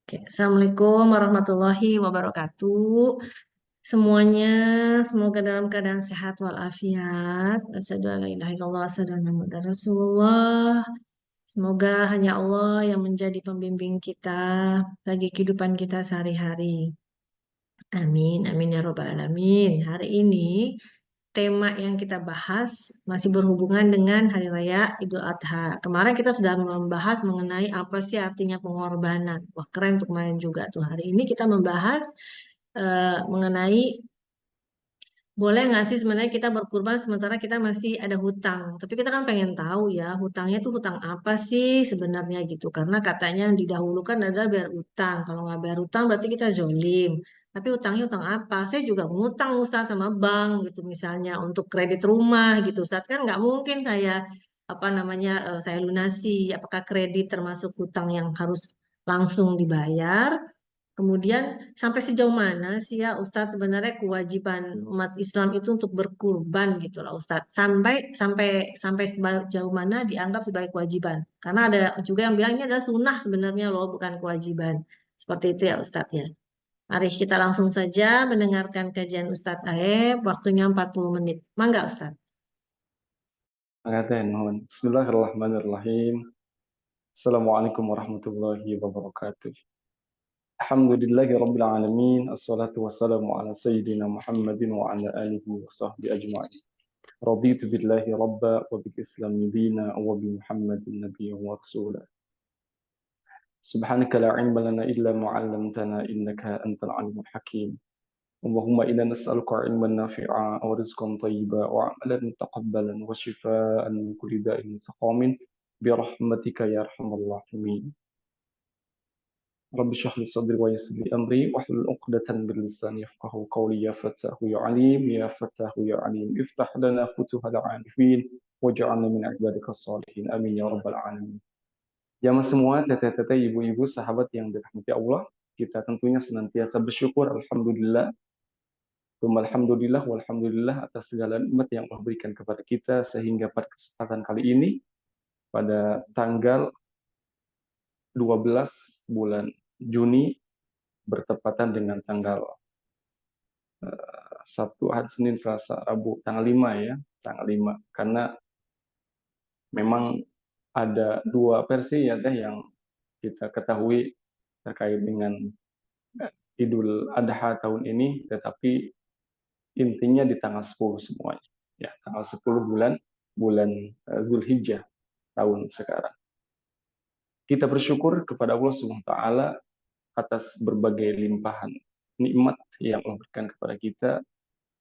Oke, Assalamualaikum warahmatullahi wabarakatuh. Semuanya semoga dalam keadaan sehat walafiat. Asyhadu an la ilaha illallah, asyhadu anna muhammadar Rasulullah. Semoga hanya Allah yang menjadi pembimbing kita bagi kehidupan kita sehari-hari. Amin, amin ya robbal alamin. Hari ini tema yang kita bahas masih berhubungan dengan Hari Raya Idul Adha. Kemarin kita sudah membahas mengenai apa sih artinya pengorbanan. Wah, keren tuh kemarin juga tuh. Hari ini kita membahas mengenai boleh nggak sih sebenarnya kita berkurban sementara kita masih ada hutang. Tapi kita kan pengen tahu ya, hutangnya tuh hutang apa sih sebenarnya gitu. Karena katanya yang didahulukan adalah bayar utang. Kalau nggak bayar utang berarti kita zolim. Tapi utangnya utang apa? Saya juga ngutang Ustaz sama bank gitu misalnya untuk kredit rumah gitu Ustaz. Kan nggak mungkin saya apa namanya saya lunasi. Apakah kredit termasuk hutang yang harus langsung dibayar? Kemudian sampai sejauh mana sih ya Ustadz sebenarnya kewajiban umat Islam itu untuk berkurban gitu lah Ustadz. Sampai sampai sampai sejauh mana dianggap sebagai kewajiban. Karena ada juga yang bilang ini adalah sunnah sebenarnya loh, bukan kewajiban. Seperti itu ya Ustadz ya. Mari kita langsung saja mendengarkan kajian Ustadz Aeb. Waktunya 40 menit. Mangga Ustadz. Pengertian, mohon. Bismillahirrahmanirrahim. Assalamualaikum warahmatullahi wabarakatuh. Alhamdulillahi rabbil alamin. Assalatu wassalamu ala sayyidina Muhammadin wa ala alihi wa sahbihi ajma'in. Raditu billahi rabba wa bil islami dina wa bi Muhammadin nabiyya wa rasula. Subhanaka la ilma lana illa ma 'allamtana innaka antal alimul hakim. اللهم إنا نسألك علما نافعا ورزقا طيبا وعملا متقبلا وشفاء من كل داء سقام برحمتك يا أرحم الراحمين. رب اشرح لي صدري ويسر لي أمري واحلل عقدة من لساني يفقهوا قولي يا فتاه يا عليم يا فتاه يا عليم افتح لنا فتوح العارفين واجعلنا من عبادك الصالحين آمين يا رب العالمين. Jamaah semua, teteh-teteh, ibu-ibu, sahabat yang dirahmati Allah, kita tentunya senantiasa bersyukur, alhamdulillah. Alhamdulillah, walhamdulillah atas segala nikmat yang Allah berikan kepada kita sehingga pada kesempatan kali ini pada tanggal 12 bulan Juni bertepatan dengan tanggal Sabtu, Ahad, Senin, Selasa, Rabu, tanggal 5 ya, tanggal 5. Karena memang ada dua versi ya teh yang kita ketahui terkait dengan Idul Adha tahun ini, tetapi intinya di tanggal 10 semuanya. Ya, tanggal 10 bulan Zulhijjah tahun sekarang. Kita bersyukur kepada Allah Subhanahu wa taala atas berbagai limpahan nikmat yang Allah berikan kepada kita,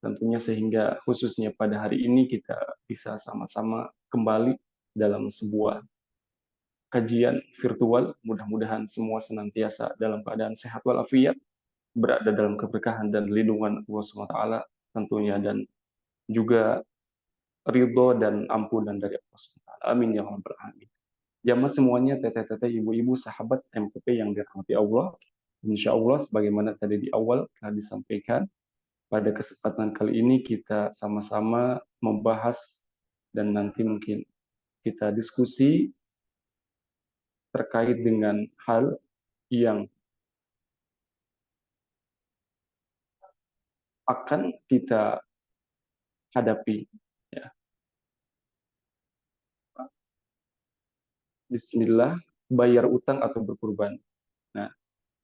tentunya sehingga khususnya pada hari ini kita bisa sama-sama kembali dalam sebuah kajian virtual. Mudah-mudahan semua senantiasa dalam keadaan sehat walafiat, berada dalam keberkahan dan lindungan Allah Subhanahu wa taala tentunya, dan juga ridho dan ampunan dari Allah Subhanahu wa taala. Amin ya rabbal alamin. Jamaah semuanya, teteh-teteh, ibu-ibu, sahabat MPP yang dirahmati Allah. Insya Allah, sebagaimana tadi di awal telah disampaikan, pada kesempatan kali ini kita sama-sama membahas dan nanti mungkin kita diskusi terkait dengan hal yang akan kita hadapi. Ya. Bismillah, bayar utang atau berkurban. Nah,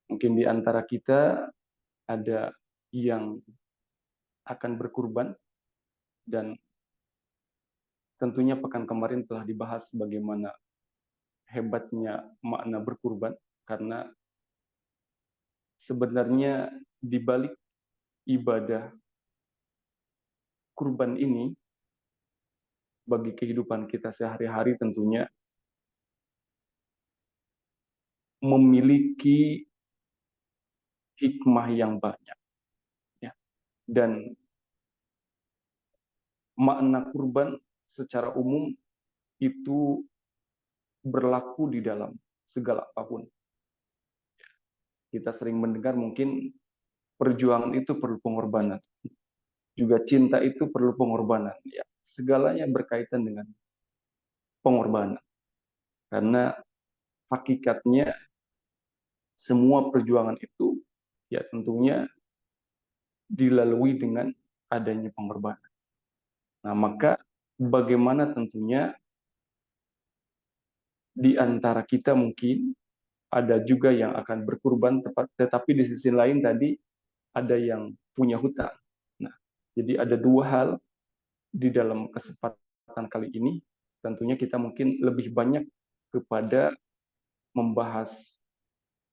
mungkin di antara kita ada yang akan berkurban, dan tentunya pekan kemarin telah dibahas bagaimana hebatnya makna berkurban, karena sebenarnya di balik ibadah kurban ini bagi kehidupan kita sehari-hari tentunya memiliki hikmah yang banyak, ya. Dan makna kurban secara umum itu berlaku di dalam segala apapun. Kita sering mendengar mungkin perjuangan itu perlu pengorbanan, juga cinta itu perlu pengorbanan, ya. Segalanya berkaitan dengan pengorbanan, karena hakikatnya semua perjuangan itu ya tentunya dilalui dengan adanya pengorbanan. Nah, maka bagaimana tentunya di antara kita mungkin ada juga yang akan berkurban, tetapi di sisi lain tadi ada yang punya hutang. Nah, jadi ada dua hal di dalam kesempatan kali ini. Tentunya kita mungkin lebih banyak kepada membahas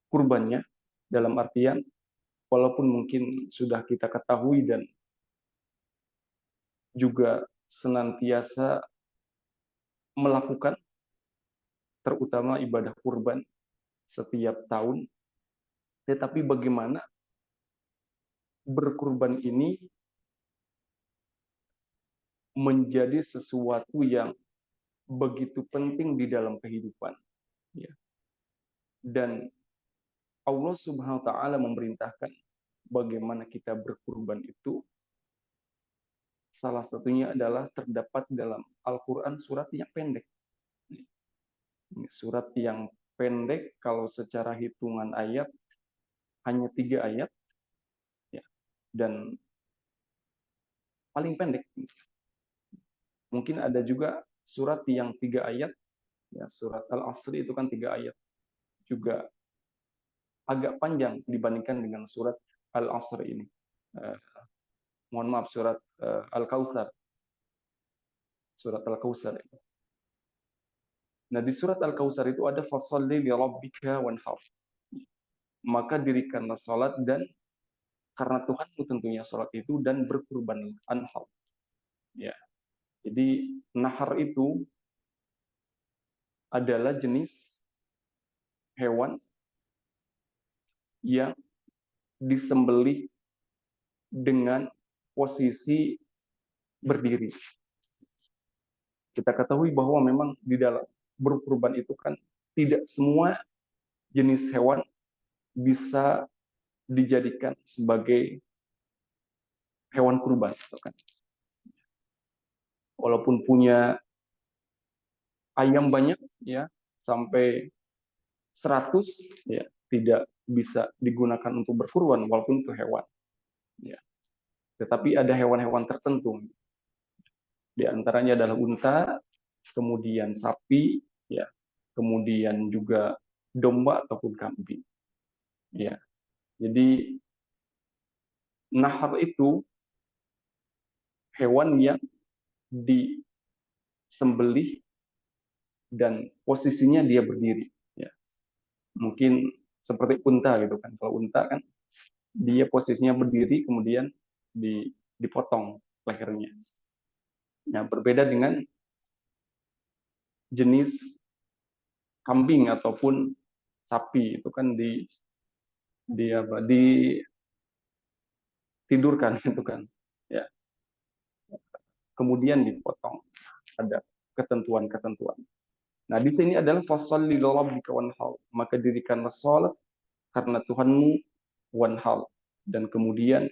kurbannya, dalam artian walaupun mungkin sudah kita ketahui dan juga senantiasa melakukan, terutama ibadah kurban setiap tahun, tetapi bagaimana berkurban ini menjadi sesuatu yang begitu penting di dalam kehidupan, ya. Dan Allah Subhanahu wa taala memerintahkan bagaimana kita berkurban itu, salah satunya adalah terdapat dalam Al-Qur'an surat yang pendek. Surat yang pendek kalau secara hitungan ayat hanya 3 ayat, ya. Dan paling pendek. Mungkin ada juga surat yang 3 ayat, ya, surat Al-Asr itu kan 3 ayat, juga agak panjang dibandingkan dengan surat Al-Asr ini. Mohon maaf, surat Al-Kautsar. Surat Al-Kautsar. Nah, di surat Al-Kautsar itu ada fasholli li rabbika wanhar. Maka dirikanlah salat dan karena Tuhanmu tentunya salat itu, dan berkurbanlah, anhar. Ya. Jadi nahar itu adalah jenis hewan yang disembelih dengan posisi berdiri. Kita ketahui bahwa memang di dalam berkurban itu kan tidak semua jenis hewan bisa dijadikan sebagai hewan kurban, kan. Walaupun punya ayam banyak, ya, sampai 100, ya, tidak bisa digunakan untuk berkurban walaupun itu hewan, ya. Tetapi ada hewan-hewan tertentu, di antaranya adalah unta, kemudian sapi, ya, kemudian juga domba ataupun kambing, ya. Jadi nahar itu hewan yang disembelih dan posisinya dia berdiri, ya. Mungkin seperti unta gitu kan. Kalau unta kan dia posisinya berdiri, kemudian dipotong lehernya. Nah, berbeda dengan jenis kambing ataupun sapi, itu kan ditidurkan gitu kan, ya, kemudian dipotong. Ada ketentuan-ketentuan. Nah, di sini adalah fasholli li rabbika wanhar, maka dirikanlah salat karena Tuhanmu, wanhar, dan kemudian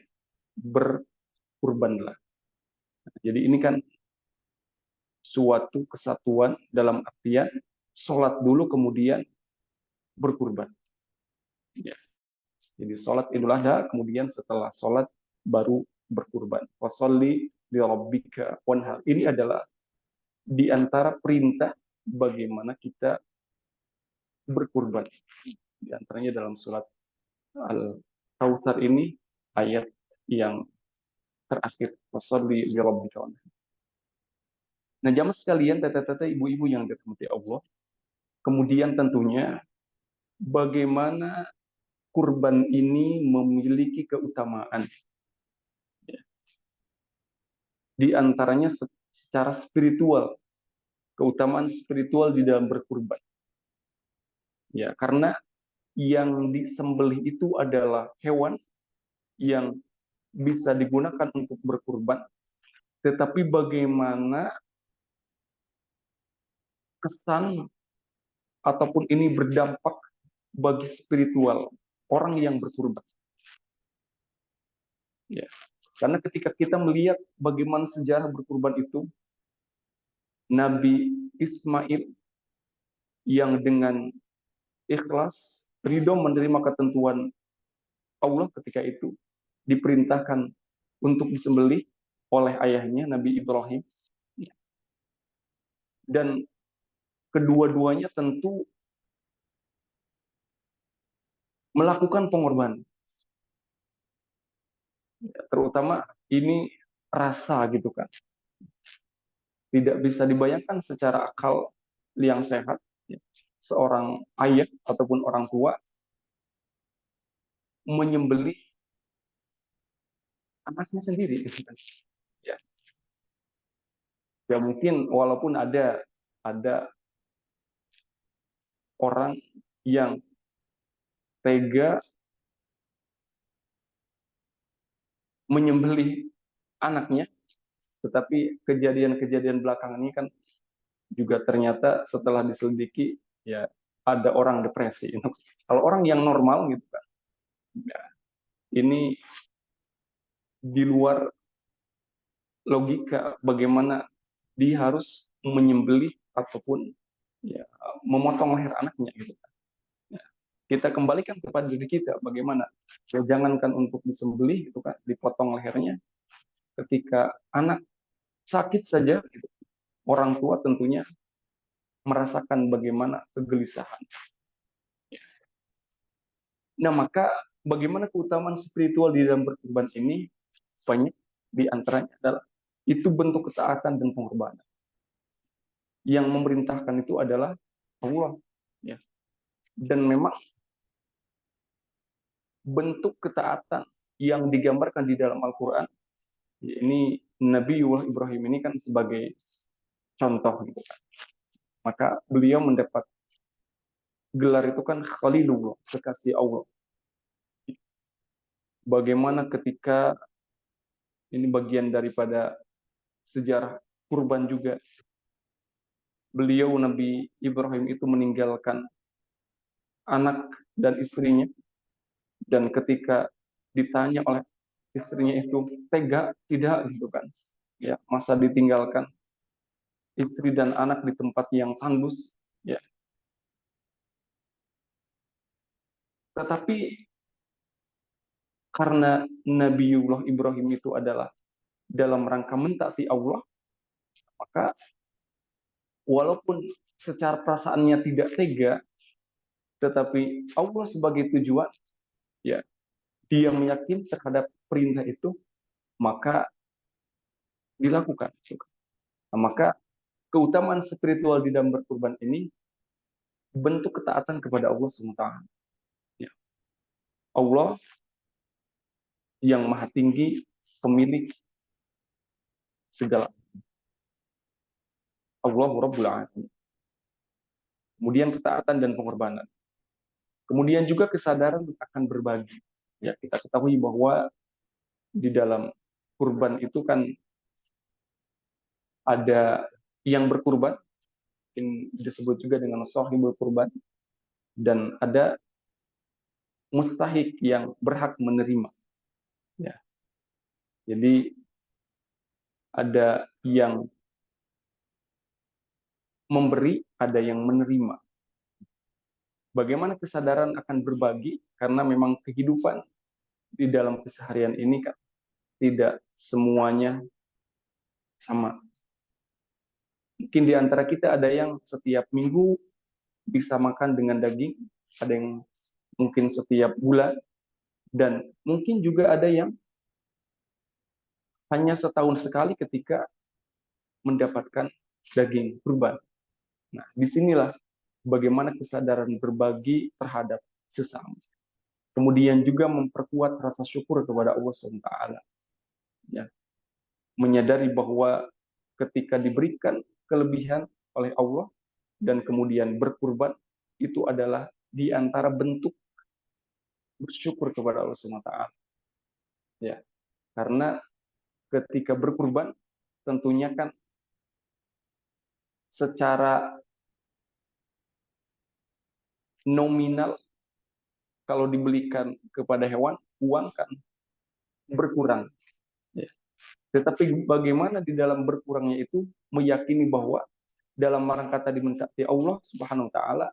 berkurbanlah. Jadi ini kan suatu kesatuan dalam artian sholat dulu kemudian berkurban. Ya. Jadi sholat Idul Adha, kemudian setelah sholat baru berkurban. Fasholli li rabbika wanhar. Ini adalah di antara perintah bagaimana kita berkurban. Di antaranya dalam surat Al-Kautsar ini ayat yang terakhir. Fasholli li rabbika wanhar. Nah, jamaah sekalian, tete-tete, ibu-ibu yang dirahmati Allah, kemudian tentunya bagaimana kurban ini memiliki keutamaan. Di antaranya secara spiritual, keutamaan spiritual di dalam berkurban. Ya, karena yang disembelih itu adalah hewan yang bisa digunakan untuk berkurban, tetapi bagaimana kesan ataupun ini berdampak bagi spiritual orang yang berkurban. Ya. Karena ketika kita melihat bagaimana sejarah berkurban itu, Nabi Ismail yang dengan ikhlas ridho menerima ketentuan Allah ketika itu diperintahkan untuk disembelih oleh ayahnya Nabi Ibrahim, dan kedua-duanya tentu melakukan pengorbanan, terutama ini rasa gitu kan, tidak bisa dibayangkan secara akal yang sehat ya, seorang ayah ataupun orang tua menyembelih anaknya sendiri gitu kan. Ya, ya mungkin walaupun ada orang yang tega menyembelih anaknya, tetapi kejadian-kejadian belakangan ini kan juga ternyata setelah diselidiki ya ada orang depresi. Kalau orang yang normal gitu kan, ya, ini di luar logika bagaimana dia harus menyembelih ataupun ya, memotong leher anaknya gitu kan. Ya, kita kembalikan kepada diri kita bagaimana ya, jangankan untuk disembelih itu kan, dipotong lehernya, ketika anak sakit saja gitu, orang tua tentunya merasakan bagaimana kegelisahan. Nah, maka bagaimana keutamaan spiritual di dalam berkurban ini? Banyak di antaranya adalah itu bentuk ketaatan dan pengorbanan. Yang memerintahkan itu adalah Allah, ya. Dan memang bentuk ketaatan yang digambarkan di dalam Al-Quran, ini Nabiullah Ibrahim ini kan sebagai contoh gitu kan. Maka beliau mendapat gelar itu kan Khalilullah, kekasih Allah. Bagaimana ketika ini bagian daripada sejarah kurban juga, beliau Nabi Ibrahim itu meninggalkan anak dan istrinya, dan ketika ditanya oleh istrinya itu tega tidak gitu kan, ya masa ditinggalkan istri dan anak di tempat yang tandus, ya. Tetapi karena Nabiullah Ibrahim itu adalah dalam rangka mentaati Allah, maka walaupun secara perasaannya tidak tega, tetapi Allah sebagai tujuan, ya dia meyakini terhadap perintah itu, maka dilakukan. Nah, maka keutamaan spiritual di dalam berkurban ini bentuk ketaatan kepada Allah SWT. Ya. Allah yang maha tinggi, pemilik segala. Allahu Rabbul Alamin. Kemudian ketaatan dan pengorbanan. Kemudian juga kesadaran akan berbagi. Ya, kita ketahui bahwa di dalam kurban itu kan ada yang berkurban, yang disebut juga dengan shahibul kurban, dan ada mustahik yang berhak menerima. Ya. Jadi ada yang memberi, ada yang menerima. Bagaimana kesadaran akan berbagi? Karena memang kehidupan di dalam keseharian ini kan tidak semuanya sama. Mungkin di antara kita ada yang setiap minggu bisa makan dengan daging, ada yang mungkin setiap bulan, dan mungkin juga ada yang hanya setahun sekali ketika mendapatkan daging kurban. Nah, disinilah bagaimana kesadaran berbagi terhadap sesama. Kemudian juga memperkuat rasa syukur kepada Allah SWT. Ya. Menyadari bahwa ketika diberikan kelebihan oleh Allah dan kemudian berkurban, itu adalah di antara bentuk bersyukur kepada Allah SWT. Ya. Karena ketika berkurban, tentunya kan secara nominal kalau dibelikan kepada hewan, uang kan berkurang. Ya. Tetapi bagaimana di dalam berkurangnya itu meyakini bahwa dalam rangka tadi mentaati Allah Subhanahu wa taala,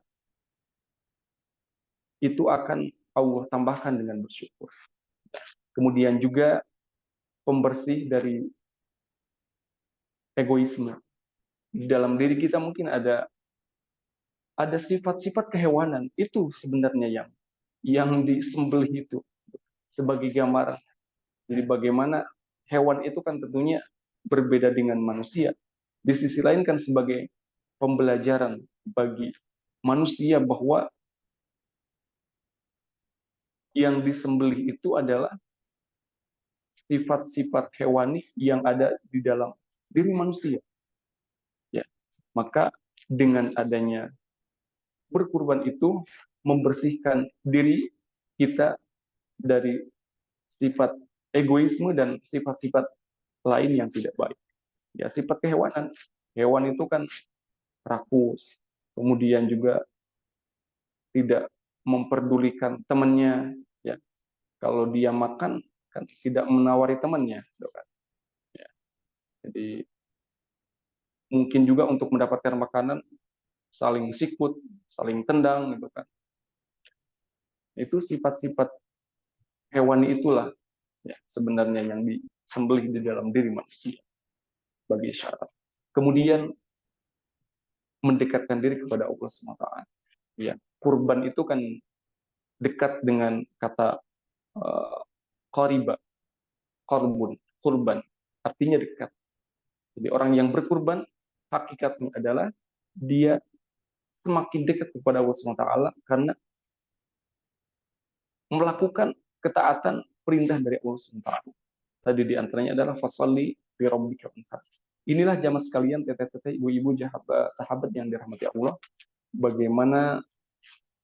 itu akan Allah tambahkan dengan bersyukur. Kemudian juga pembersih dari egoisme. Di dalam diri kita mungkin ada sifat-sifat kehewanan, itu sebenarnya yang disembelih itu sebagai gambaran. Jadi bagaimana hewan itu kan tentunya berbeda dengan manusia. Di sisi lain kan sebagai pembelajaran bagi manusia bahwa yang disembelih itu adalah sifat-sifat hewani yang ada di dalam diri manusia. Ya, maka dengan adanya berkurban itu membersihkan diri kita dari sifat egoisme dan sifat-sifat lain yang tidak baik. Ya, sifat kehewanan. Hewan itu kan rakus, kemudian juga tidak memperdulikan temannya. Ya, kalau dia makan kan tidak menawari temannya, gitu kan. Ya, jadi mungkin juga untuk mendapatkan makanan saling sikut, saling tendang, gitu kan. Itu sifat-sifat hewani itulah ya sebenarnya yang disembelih di dalam diri manusia bagi syarat. Kemudian mendekatkan diri kepada Allah SWT. Ya, kurban itu kan dekat dengan kata qariba, korbun, kurban, artinya dekat. Jadi orang yang berkurban hakikatnya adalah dia semakin dekat kepada Allah SWT karena melakukan ketaatan perintah dari Allah SWT. Tadi di antaranya adalah fasalli fi rabbika wanhar. Inilah jamaah sekalian, teteh-teteh, ibu-ibu, sahabat yang dirahmati Allah, bagaimana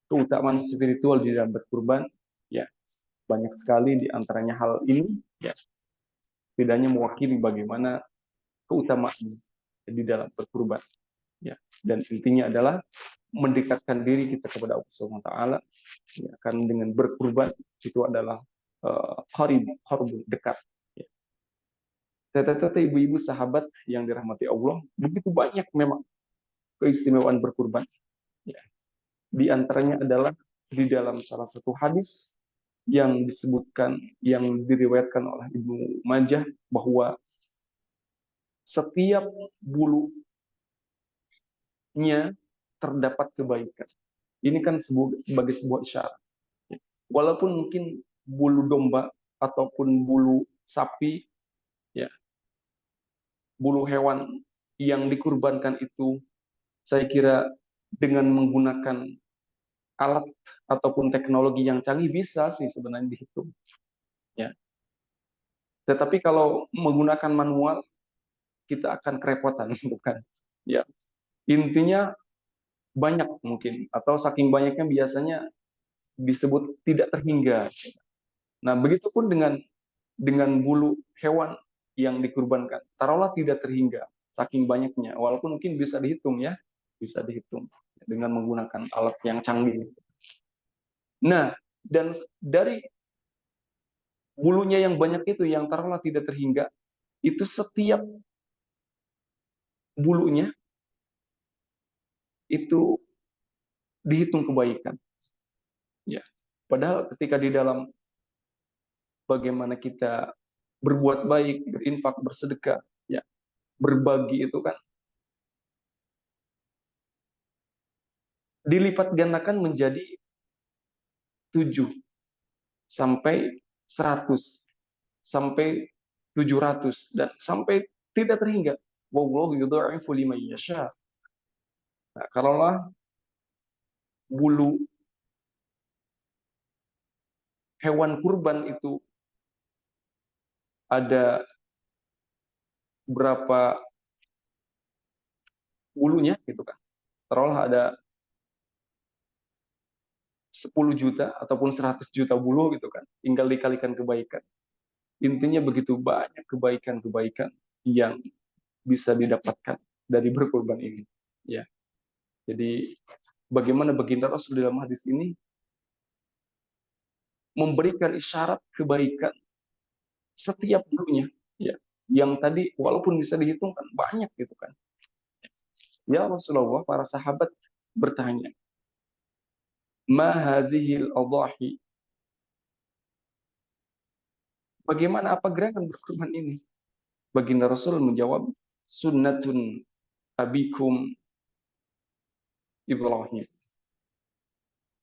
keutamaan spiritual di dalam berkurban. Ya, banyak sekali di antaranya hal ini ya setidaknya mewakili bagaimana keutamaan di dalam berkurban. Ya, dan intinya adalah mendekatkan diri kita kepada Allah Subhanahu wa taala ya, karena dengan berkurban itu adalah qarib, dekat. Ya. Teteh-teteh, ibu-ibu, sahabat yang dirahmati Allah, begitu banyak memang keistimewaan berkurban. Ya. Di antaranya adalah di dalam salah satu hadis yang disebutkan, yang diriwayatkan oleh Ibnu Majah, bahwa setiap bulunya terdapat kebaikan. Ini kan sebagai sebuah isyarat. Walaupun mungkin bulu domba ataupun bulu sapi, ya, bulu hewan yang dikurbankan itu, saya kira dengan menggunakan alat ataupun teknologi yang canggih bisa sih sebenarnya dihitung. Ya. Tetapi kalau menggunakan manual, kita akan kerepotan, bukan? Ya. Intinya banyak mungkin, atau saking banyaknya biasanya disebut tidak terhingga. Nah, begitupun dengan bulu hewan yang dikurbankan. Taruhlah tidak terhingga, saking banyaknya. Walaupun mungkin bisa dihitung ya, bisa dihitung dengan menggunakan alat yang canggih. Nah, dan dari bulunya yang banyak itu, yang taruhlah tidak terhingga, itu setiap bulunya itu dihitung kebaikan. Ya. Padahal ketika di dalam bagaimana kita berbuat baik, berinfak, bersedekah, ya, berbagi itu kan dilipat gandakan menjadi 7 sampai 100 sampai 700 dan sampai tidak terhingga. Wallahu yudha'ifu liman yasha. Nah, kalaulah bulu hewan kurban itu ada berapa bulunya gitu kan. Taruhlah ada 10 juta ataupun 100 juta bulu gitu kan. Tinggal dikalikan kebaikan. Intinya begitu banyak kebaikan-kebaikan yang bisa didapatkan dari berkurban ini. Ya. Jadi bagaimana baginda Rasul dalam hadis ini memberikan isyarat kebaikan setiap bulunya, ya. Yang tadi walaupun bisa dihitung kan banyak gitu kan. Ya Rasulullah, para sahabat bertanya, ma hazihil adahi. Bagaimana apa gerakan berkurban ini? Baginda Rasul menjawab, sunnatun abikum Ibrahim.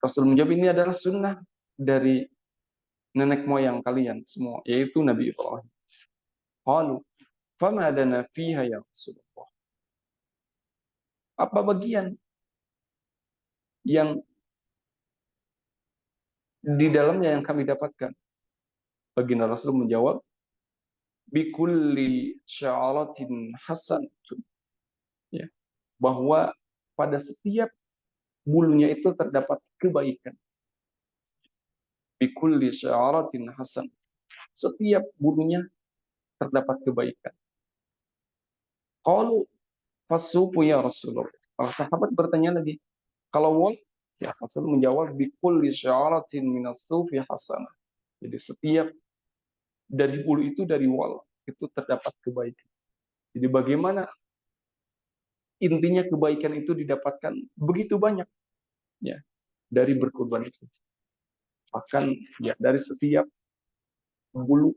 Rasul menjawab, ini adalah sunnah dari nenek moyang kalian semua, yaitu Nabi Ibrahim. Qalu, fama dana fiha ya Rasulullah. Apa bagian yang di dalamnya yang kami dapatkan? Baginda Rasul menjawab, bikulli sya'aratin hasan. Ya, bahwa pada setiap bulunya itu terdapat kebaikan. Bikulli sya'aratin hasan. Setiap bulunya terdapat kebaikan. Qalu fasufu ya Rasulullah. Para sahabat bertanya lagi, kalau wal, ya Rasul menjawab bikulli sya'aratin minas sufi hasanah. Jadi setiap dari bulu itu, dari wal itu terdapat kebaikan. Jadi bagaimana intinya kebaikan itu didapatkan begitu banyak ya dari berkurban itu. Bahkan ya dari setiap bulu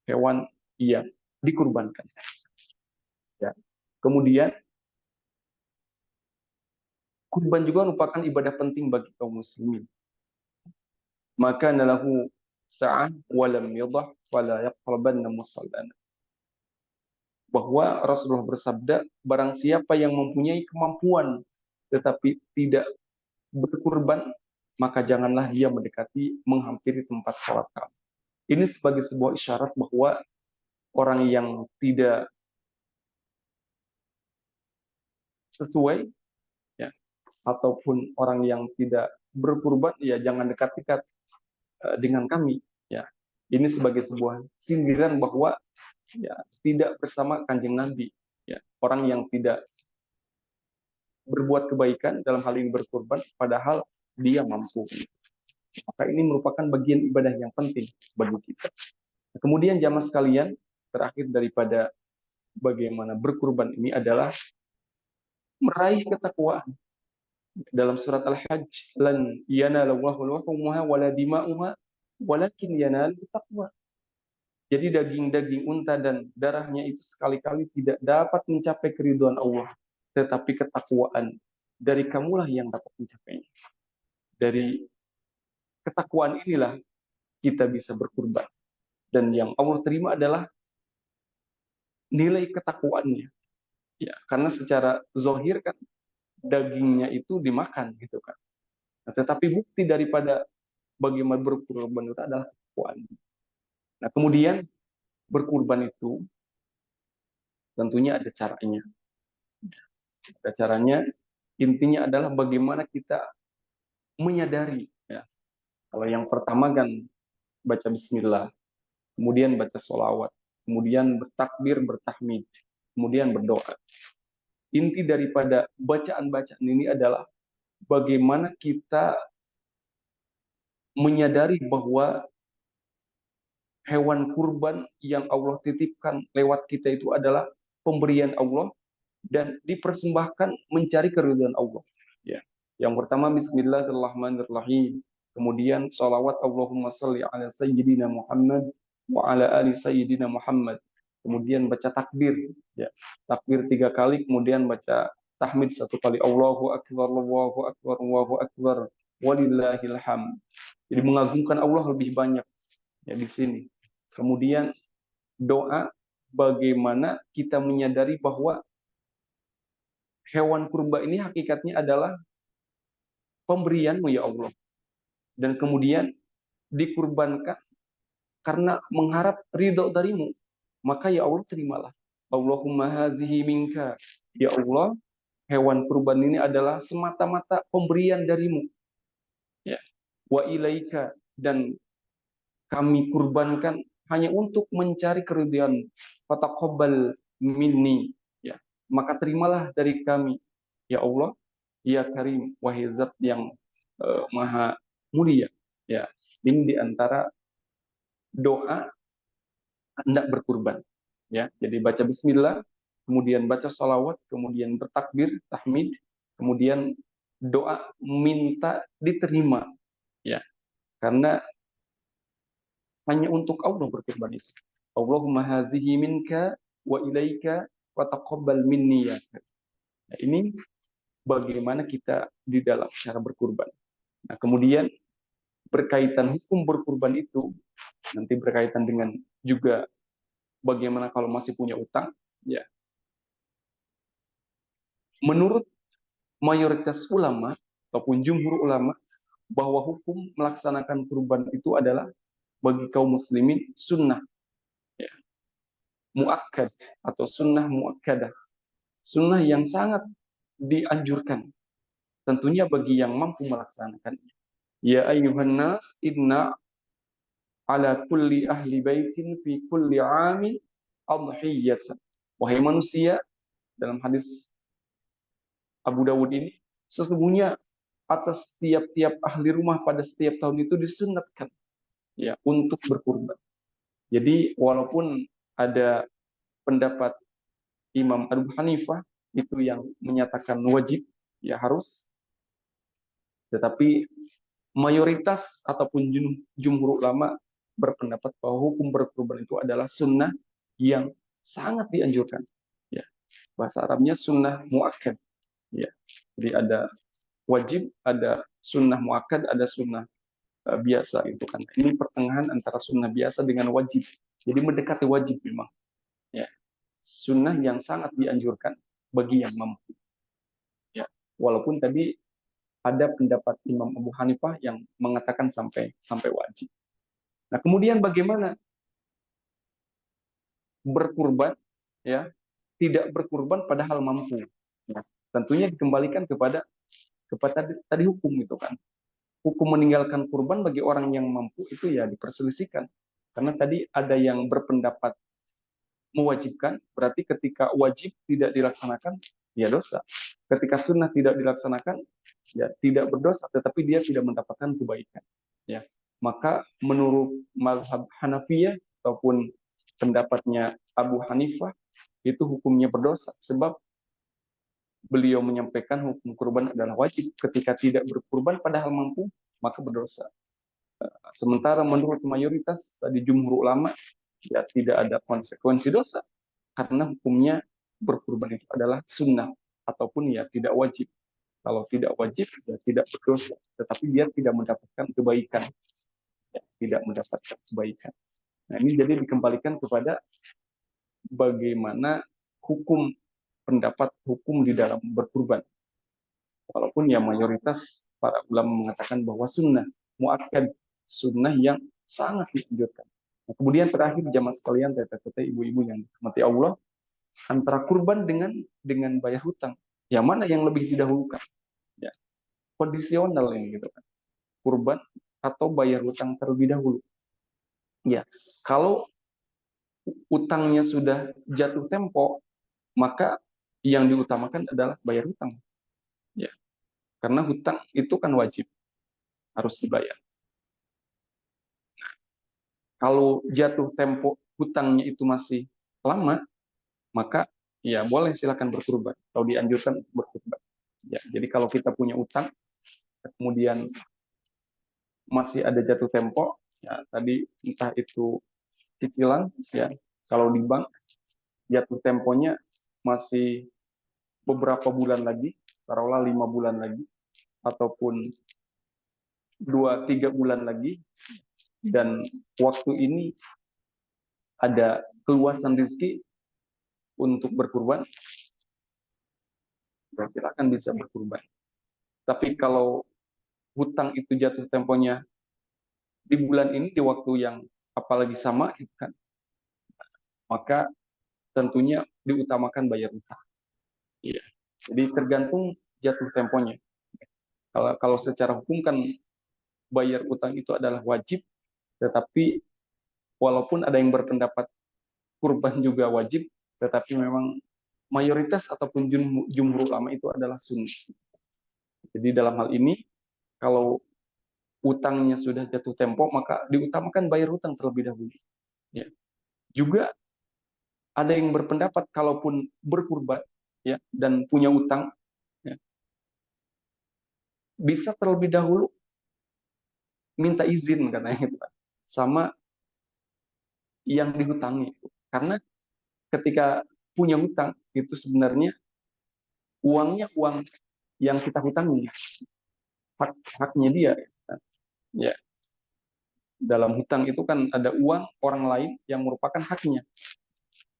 hewan yang dikurbankan. Ya. Kemudian kurban juga merupakan ibadah penting bagi kaum muslimin. Maka nalahu sa'ah walam yadah wala yaqrabanna musallana. Bahwa Rasulullah bersabda, barang siapa yang mempunyai kemampuan tetapi tidak berkurban, maka janganlah dia mendekati, menghampiri tempat sholat kami. Ini sebagai sebuah isyarat bahwa orang yang tidak sesuai, ya, ataupun orang yang tidak berkurban, ya jangan dekat-dekat dengan kami. Ya, ini sebagai sebuah sindiran bahwa ya tidak bersama kanjeng Nabi. Ya, orang yang tidak berbuat kebaikan dalam hal ini berkurban, padahal dia mampu. Maka ini merupakan bagian ibadah yang penting bagi kita. Kemudian jamaah sekalian, terakhir daripada bagaimana berkurban ini adalah meraih ketakwaan. Dalam surat Al-Hajj, lan yanallahu luhumuha wala dima'uha walakin yanalu taqwa. Jadi daging-daging unta dan darahnya itu sekali-kali tidak dapat mencapai keridhaan Allah, tetapi ketakwaan dari kamulah yang dapat mencapainya. Dari ketakwaan inilah kita bisa berkurban. Dan yang Allah terima adalah nilai ketakwaannya. Ya, karena secara zahir kan dagingnya itu dimakan gitu kan. Nah, tetapi bukti daripada bagaimana berkurban itu adalah ketakwaan. Nah, kemudian berkurban itu tentunya ada caranya. Ada caranya, intinya adalah bagaimana kita menyadari. Ya. Kalau yang pertama kan baca bismillah, kemudian baca sholawat, kemudian bertakbir, bertahmid, kemudian berdoa. Inti daripada bacaan-bacaan ini adalah bagaimana kita menyadari bahwa hewan kurban yang Allah titipkan lewat kita itu adalah pemberian Allah dan dipersembahkan mencari keridhaan Allah. Ya. Yang pertama Bismillahirrahmanirrahim. Kemudian salawat Allahumma salli ala Sayyidina Muhammad wa ala ali Sayyidina Muhammad. Kemudian baca takbir. Ya. Takbir 3 kali, kemudian baca tahmid 1 kali. Allahu Akbar, Allahu Akbar, Allahu Akbar. Walillahil hamd. Jadi mengagungkan Allah lebih banyak ya di sini. Kemudian doa bagaimana kita menyadari bahwa hewan kurban ini hakikatnya adalah pemberianmu ya Allah. Dan kemudian dikurbankan karena mengharap ridho darimu. Maka ya Allah terimalah. Allahumma hazihi minka. Ya Allah, hewan kurban ini adalah semata-mata pemberian darimu. Ya. Wa ilaika, dan kami kurbankan hanya untuk mencari keridhaan. Fataqabbal minni. Ya. Maka terimalah dari kami. Ya Allah, ya Karim, wahai zat yang maha mulia. Ya, ini diantara doa hendak berkurban. Ya, jadi baca Bismillah, kemudian baca salawat, kemudian bertakbir, tahmid, kemudian doa minta diterima, ya, karena hanya untuk Allah berkurban itu. Allahumma hazihi minka wa ilaika wa taqabbal minni ya. Nah, ini bagaimana kita di dalam cara berkurban. Nah, kemudian berkaitan hukum berkurban itu nanti berkaitan dengan juga bagaimana kalau masih punya utang, ya. Menurut mayoritas ulama ataupun jumhur ulama bahwa hukum melaksanakan kurban itu adalah bagi kaum muslimin sunnah, ya, muakkad atau sunnah muakkadah, sunnah yang sangat dianjurkan tentunya bagi yang mampu melaksanakannya. Ya ayuhan nas inna ala kulli ahli baitin fi kulli amin adhiyatan. Wahai manusia, dalam hadis Abu Dawud ini, sesungguhnya atas tiap-tiap ahli rumah pada setiap tahun itu disunatkan, ya, untuk berkurban. Jadi walaupun ada pendapat Imam Abu Hanifah itu yang menyatakan wajib, ya harus, tetapi mayoritas ataupun jumhur ulama berpendapat bahwa hukum berkurban itu adalah sunnah yang sangat dianjurkan. Ya, bahasa Arabnya sunnah muakkad. Ya, jadi ada wajib, ada sunnah muakkad, ada sunnah biasa itu kan. Ini pertengahan antara sunnah biasa dengan wajib. Jadi mendekati wajib memang. Ya, sunnah yang sangat dianjurkan bagi yang mampu. Ya, walaupun tadi ada pendapat Imam Abu Hanifah yang mengatakan sampai wajib. Nah, kemudian bagaimana berkurban, ya, tidak berkurban padahal mampu. Ya, tentunya dikembalikan kepada tadi hukum itu kan. Hukum meninggalkan kurban bagi orang yang mampu itu ya diperselisihkan. Karena tadi ada yang berpendapat mewajibkan, berarti ketika wajib tidak dilaksanakan, ya dosa. Ketika sunnah tidak dilaksanakan, ya tidak berdosa, tetapi dia tidak mendapatkan kebaikan. Ya, maka menurut mazhab Hanafiyah ataupun pendapatnya Abu Hanifah itu hukumnya berdosa sebab beliau menyampaikan hukum kurban adalah wajib. Ketika tidak berkurban padahal mampu, maka berdosa. Sementara menurut mayoritas tadi jumhur ulama, ya tidak ada konsekuensi dosa karena hukumnya berkurban itu adalah sunnah ataupun ya tidak wajib. Kalau tidak wajib ya tidak berdosa, tetapi dia tidak mendapatkan kebaikan, ya, tidak mendapatkan kebaikan. Nah, ini jadi dikembalikan kepada bagaimana hukum pendapat hukum di dalam berkurban. Walaupun ya mayoritas para ulama mengatakan bahwa sunnah muakkad, sunnah yang sangat dianjurkan. Nah, kemudian terakhir jamaah sekalian, teteh-teteh, ibu-ibu yang dirahmati Allah, antara kurban dengan bayar hutang, yang mana yang lebih didahulukan? Ya, kondisional ini gitu kan. Kurban atau bayar hutang terlebih dahulu. Ya, kalau utangnya sudah jatuh tempo, maka yang diutamakan adalah bayar hutang. Ya, karena hutang itu kan wajib, harus dibayar. Kalau jatuh tempo hutangnya itu masih lama, maka ya boleh silakan berkurban atau dianjurkan berkurban. Ya, jadi kalau kita punya utang, kemudian masih ada jatuh tempo, ya tadi entah itu cicilan, ya kalau di bank jatuh temponya masih beberapa bulan lagi, taruhlah 5 bulan lagi, ataupun 2-3 bulan lagi, dan waktu ini ada keluasan rezeki untuk berkurban, ya silakan bisa berkurban. Tapi kalau hutang itu jatuh temponya di bulan ini, di waktu yang apalagi sama, kan, maka tentunya diutamakan bayar hutang. Iya. Jadi tergantung jatuh temponya. Kalau secara hukum kan bayar utang itu adalah wajib, tetapi walaupun ada yang berpendapat kurban juga wajib, tetapi memang mayoritas ataupun jumhur ulama itu adalah sunnah. Jadi dalam hal ini, kalau utangnya sudah jatuh tempo, maka diutamakan bayar hutang terlebih dahulu. Ya. Juga ada yang berpendapat kalaupun berkurban, ya, dan punya utang, ya, bisa terlebih dahulu minta izin katanya gitu kan, sama yang dihutangi. Karena ketika punya hutang itu sebenarnya uangnya uang yang kita hutangi, haknya dia. Ya, dalam hutang itu kan ada uang orang lain yang merupakan haknya,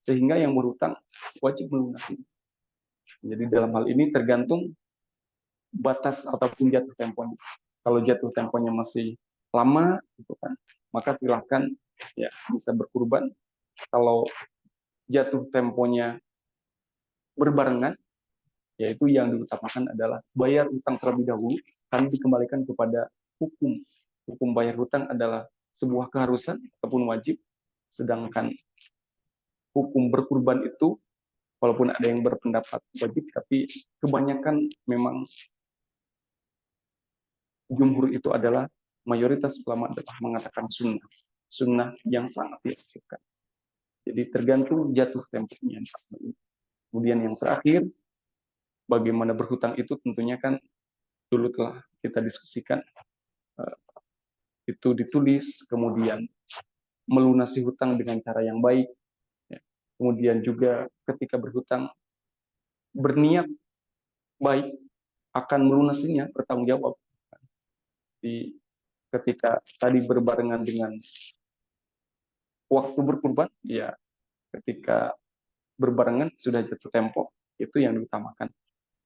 sehingga yang berhutang wajib melunasi. Jadi dalam hal ini tergantung batas ataupun jatuh temponya. Kalau jatuh temponya masih lama, gitu kan, maka silahkan ya bisa berkurban. Kalau jatuh temponya berbarengan, yaitu yang diutamakan adalah bayar utang terlebih dahulu, kami dikembalikan kepada hukum. Hukum bayar hutang adalah sebuah keharusan ataupun wajib, sedangkan hukum berkurban itu, walaupun ada yang berpendapat wajib, tapi kebanyakan memang jumhur itu adalah mayoritas ulama adalah mengatakan sunnah, sunnah yang sangat diwajibkan. Jadi tergantung jatuh temponya. Kemudian yang terakhir, bagaimana berhutang itu tentunya kan dulu telah kita diskusikan, itu ditulis, kemudian melunasi hutang dengan cara yang baik, kemudian juga ketika berhutang berniat baik akan melunasinya, bertanggung jawab. Di ketika tadi berbarengan dengan waktu berkurban, ya ketika berbarengan sudah jatuh tempo, itu yang diutamakan.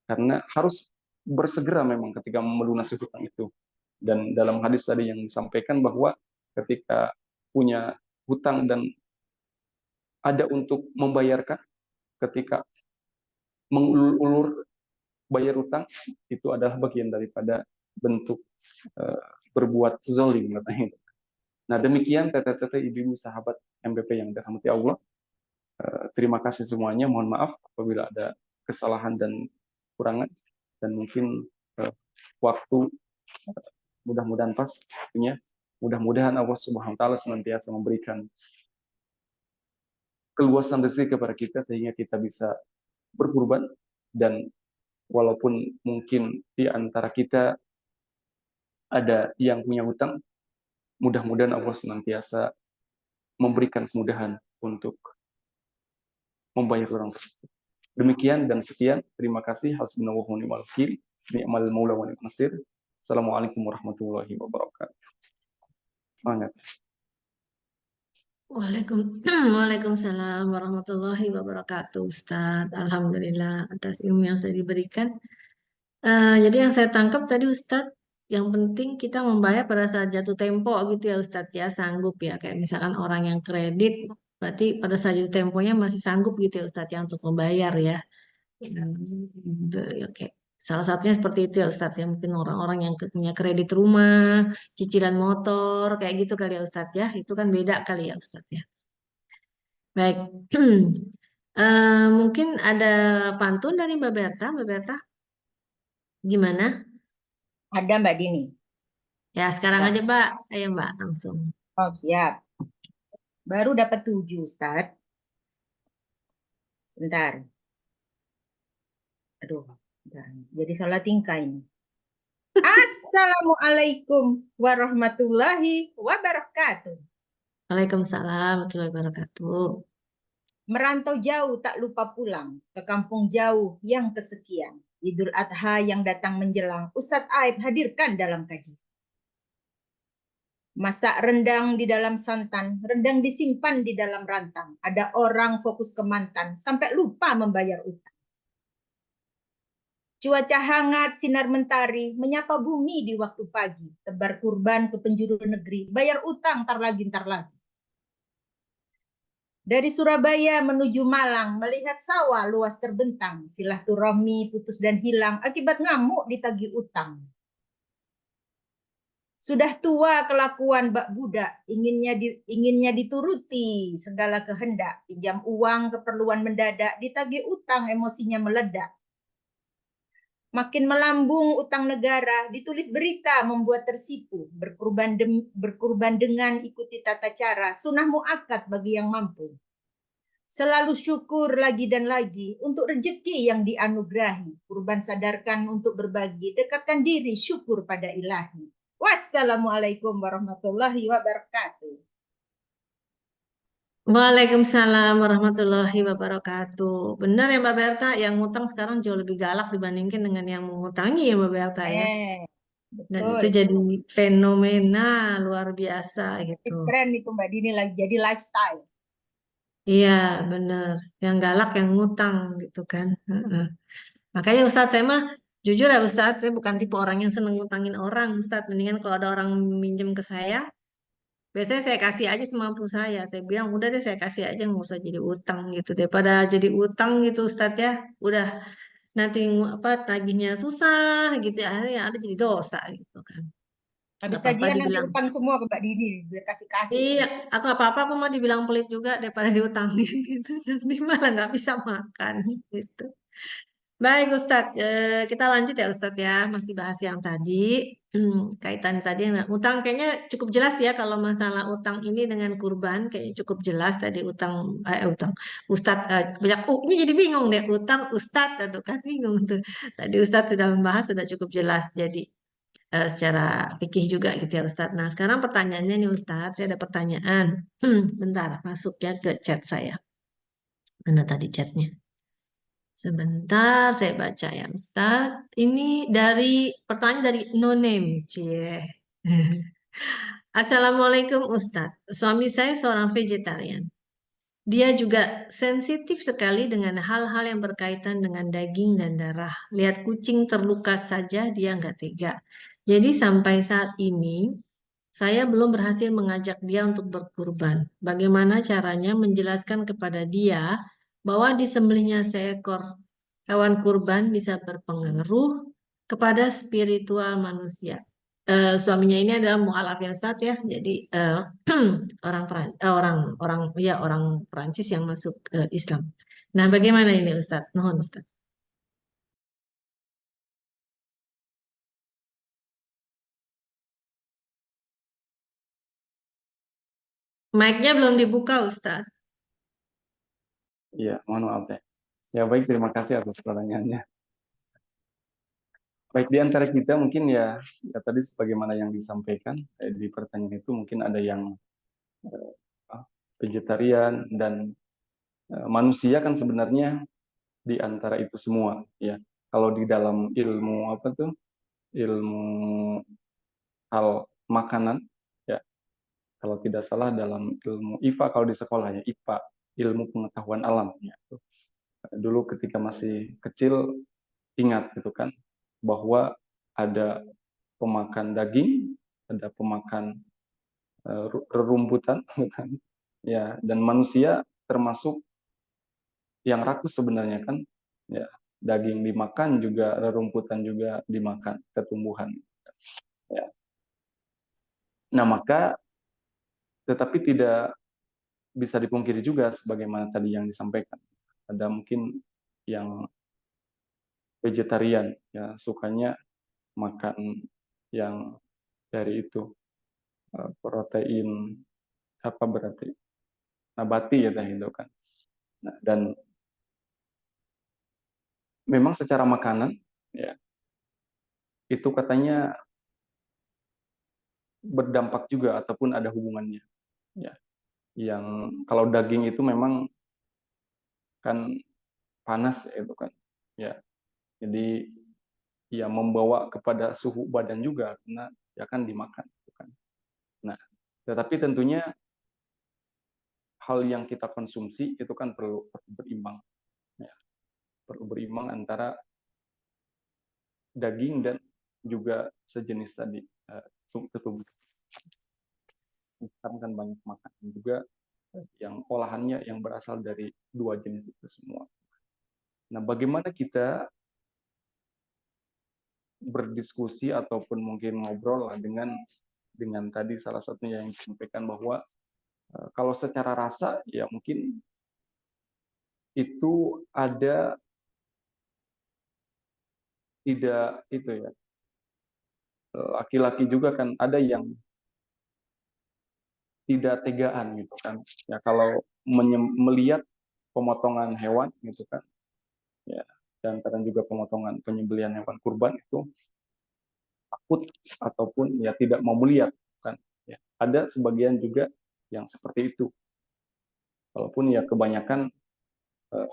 Karena harus bersegera memang ketika melunasi hutang itu. Dan dalam hadis tadi yang disampaikan bahwa ketika punya hutang dan ada untuk membayarkan, ketika mengulur-ulur bayar hutang, itu adalah bagian daripada bentuk berbuat zalim katanya. Nah demikian teteh-teteh ibu-ibu sahabat MBP yang dirahmati Allah. Terima kasih semuanya. Mohon maaf apabila ada kesalahan dan kurangan, dan mungkin waktu mudah-mudahan pas punya. Mudah-mudahan Allah Subhanahu wa taala senantiasa memberikan keluasan rezeki kepada kita sehingga kita bisa berkurban, dan walaupun mungkin di antara kita ada yang punya hutang, mudah-mudahan Allah senantiasa memberikan kemudahan untuk membayar orang tersebut. Demikian dan sekian. Terima kasih. Hasbunallahu wa ni'mal wakil. Ni'mal maula wa ni'mal nasir. Assalamualaikum warahmatullahi wabarakatuh. Semangat. Waalaikumsalam warahmatullahi wabarakatuh, Ustadz. Alhamdulillah atas ilmu yang sudah diberikan. Jadi yang saya tangkap tadi Ustadz, yang penting kita membayar pada saat jatuh tempo gitu ya Ustadz ya, sanggup ya. Kayak misalkan orang yang kredit, berarti pada saat jatuh temponya masih sanggup gitu ya Ustadz ya untuk membayar ya. Oke. Salah satunya seperti itu ya Ustadz ya. Mungkin orang-orang yang punya kredit rumah, cicilan motor, kayak gitu kali ya Ustadz ya. Itu kan beda kali ya Ustadz ya. Baik. Mungkin ada pantun dari Mbak Berta. Mbak Berta, gimana? Ada Mbak Dini. Ya, sekarang Mbak. aja Mbak. Ayo Mbak, langsung. Oh, siap. Baru dapat 7, Ustadz. Sebentar. Aduh, bentar. Jadi salah tingkah ini. Assalamualaikum warahmatullahi wabarakatuh. Waalaikumsalam warahmatullahi wabarakatuh. Merantau jauh tak lupa pulang ke kampung jauh yang kesekian. Idul Adha yang datang menjelang, Ustadz Aib hadirkan dalam kajian. Masak rendang di dalam santan, rendang disimpan di dalam rantang. Ada orang fokus ke mantan, sampai lupa membayar utang. Cuaca hangat, sinar mentari, menyapa bumi di waktu pagi. Tebar kurban ke penjuru negeri, bayar utang tar lagi, tar lagi. Dari Surabaya menuju Malang, melihat sawah luas terbentang. Silaturahmi putus dan hilang, akibat ngamuk ditagih utang. Sudah tua kelakuan bak budak, inginnya dituruti segala kehendak. Pinjam uang keperluan mendadak, ditagih utang emosinya meledak. Makin melambung utang negara, ditulis berita membuat tersipu. Berkurban dengan ikuti tata cara, sunnah muakkad bagi yang mampu. Selalu syukur lagi dan lagi untuk rezeki yang dianugerahi. Kurban sadarkan untuk berbagi, dekatkan diri, syukur pada ilahi. Wassalamualaikum warahmatullahi wabarakatuh. Waalaikumsalam warahmatullahi wabarakatuh. Benar ya Mbak Berta, yang ngutang sekarang jauh lebih galak dibandingkan dengan yang mengutangi ya Mbak Berta ya. Dan itu Betul. jadi fenomena luar biasa gitu. Keren itu Mbak Dini, lagi jadi lifestyle. Iya benar, yang galak yang ngutang gitu kan. Heeh. Makanya Ustadz saya mah jujur ya Ustadz, saya bukan tipe orang yang seneng ngutangin orang Ustadz. Mendingan kalau ada orang minjem ke saya, biasanya saya kasih aja semampu saya. Saya bilang udah deh saya kasih aja nggak usah jadi utang gitu. Daripada jadi utang gitu Ustadz ya. Udah nanti apa tagihnya susah gitu ya. Akhirnya yang ada jadi dosa gitu kan. Gak Habis apa-apa kajian nanti dibilang. utang semua ke Mbak Dini, biar kasih-kasih. Iya, aku apa-apa aku mau dibilang pelit juga daripada diutangin gitu. Nanti malah nggak bisa makan gitu. Baik Ustadz, kita lanjut ya Ustadz ya, masih bahas yang tadi. Kaitan tadi yang utang kayaknya cukup jelas ya kalau masalah utang ini dengan kurban kayaknya cukup jelas tadi utang utang Ustadz banyak ini jadi bingung deh utang Ustadz atau kan bingung tuh. Tadi Ustadz sudah membahas sudah cukup jelas jadi secara fikih juga gitu ya Ustadz. Nah sekarang pertanyaannya nih Ustadz, saya ada pertanyaan. Bentar masuk ya ke chat saya. Mana tadi chatnya? Sebentar, saya baca ya Ustadz. Ini pertanyaan dari no name, cie. Assalamualaikum Ustadz. Suami saya seorang vegetarian. Dia juga sensitif sekali dengan hal-hal yang berkaitan dengan daging dan darah. Lihat kucing terluka saja dia nggak tega. Jadi sampai saat ini saya belum berhasil mengajak dia untuk berkurban. Bagaimana caranya menjelaskan kepada dia bahwa disembelihnya seekor hewan kurban bisa berpengaruh kepada spiritual manusia. Suaminya ini adalah mualaf ya Ustadz ya. Jadi orang Perancis yang masuk Islam. Nah, bagaimana ini Ustadz? Mohon Ustadz. Mic-nya belum dibuka Ustadz. Iya, mohon maaf ya. Ya baik, terima kasih atas pertanyaannya. Baik, di antara kita mungkin ya tadi sebagaimana yang disampaikan di pertanyaan itu mungkin ada yang vegetarian dan manusia kan sebenarnya di antara itu semua ya. Kalau di dalam ilmu apa tuh? Ilmu hal makanan ya. Kalau tidak salah dalam ilmu IPA kalau di sekolahnya IPA, ilmu pengetahuan alam ya. Dulu ketika masih kecil ingat gitu kan bahwa ada pemakan daging, ada pemakan rerumputan gitu kan. Ya, dan manusia termasuk yang rakus sebenarnya kan. Ya, daging dimakan juga rerumputan juga dimakan, tumbuhan. Ya. Nah, maka tetapi tidak bisa dipungkiri juga sebagaimana tadi yang disampaikan. Ada mungkin yang vegetarian ya sukanya makan yang dari itu protein apa berarti nabati ya teh itu kan. Nah, dan memang secara makanan ya itu katanya berdampak juga ataupun ada hubungannya ya. Yang kalau daging itu memang kan panas ya, itu kan. Ya. Jadi ya membawa kepada suhu badan juga karena ya kan dimakan gitu kan. Nah, tetapi tentunya hal yang kita konsumsi itu kan perlu berimbang ya. Perlu berimbang antara daging dan juga sejenis tadi tumbuh. Sekarang kan banyak makanan juga yang olahannya yang berasal dari dua jenis itu semua. Nah, bagaimana kita berdiskusi ataupun mungkin ngobrol dengan tadi salah satunya yang disampaikan bahwa kalau secara rasa ya mungkin itu ada tidak itu ya laki-laki juga kan ada yang tidak tegaan gitu kan ya kalau melihat pemotongan hewan gitu kan, ya, dan kadang juga penyembelihan hewan kurban itu takut ataupun ya tidak mau melihat kan, ya. Ada sebagian juga yang seperti itu, walaupun ya kebanyakan eh,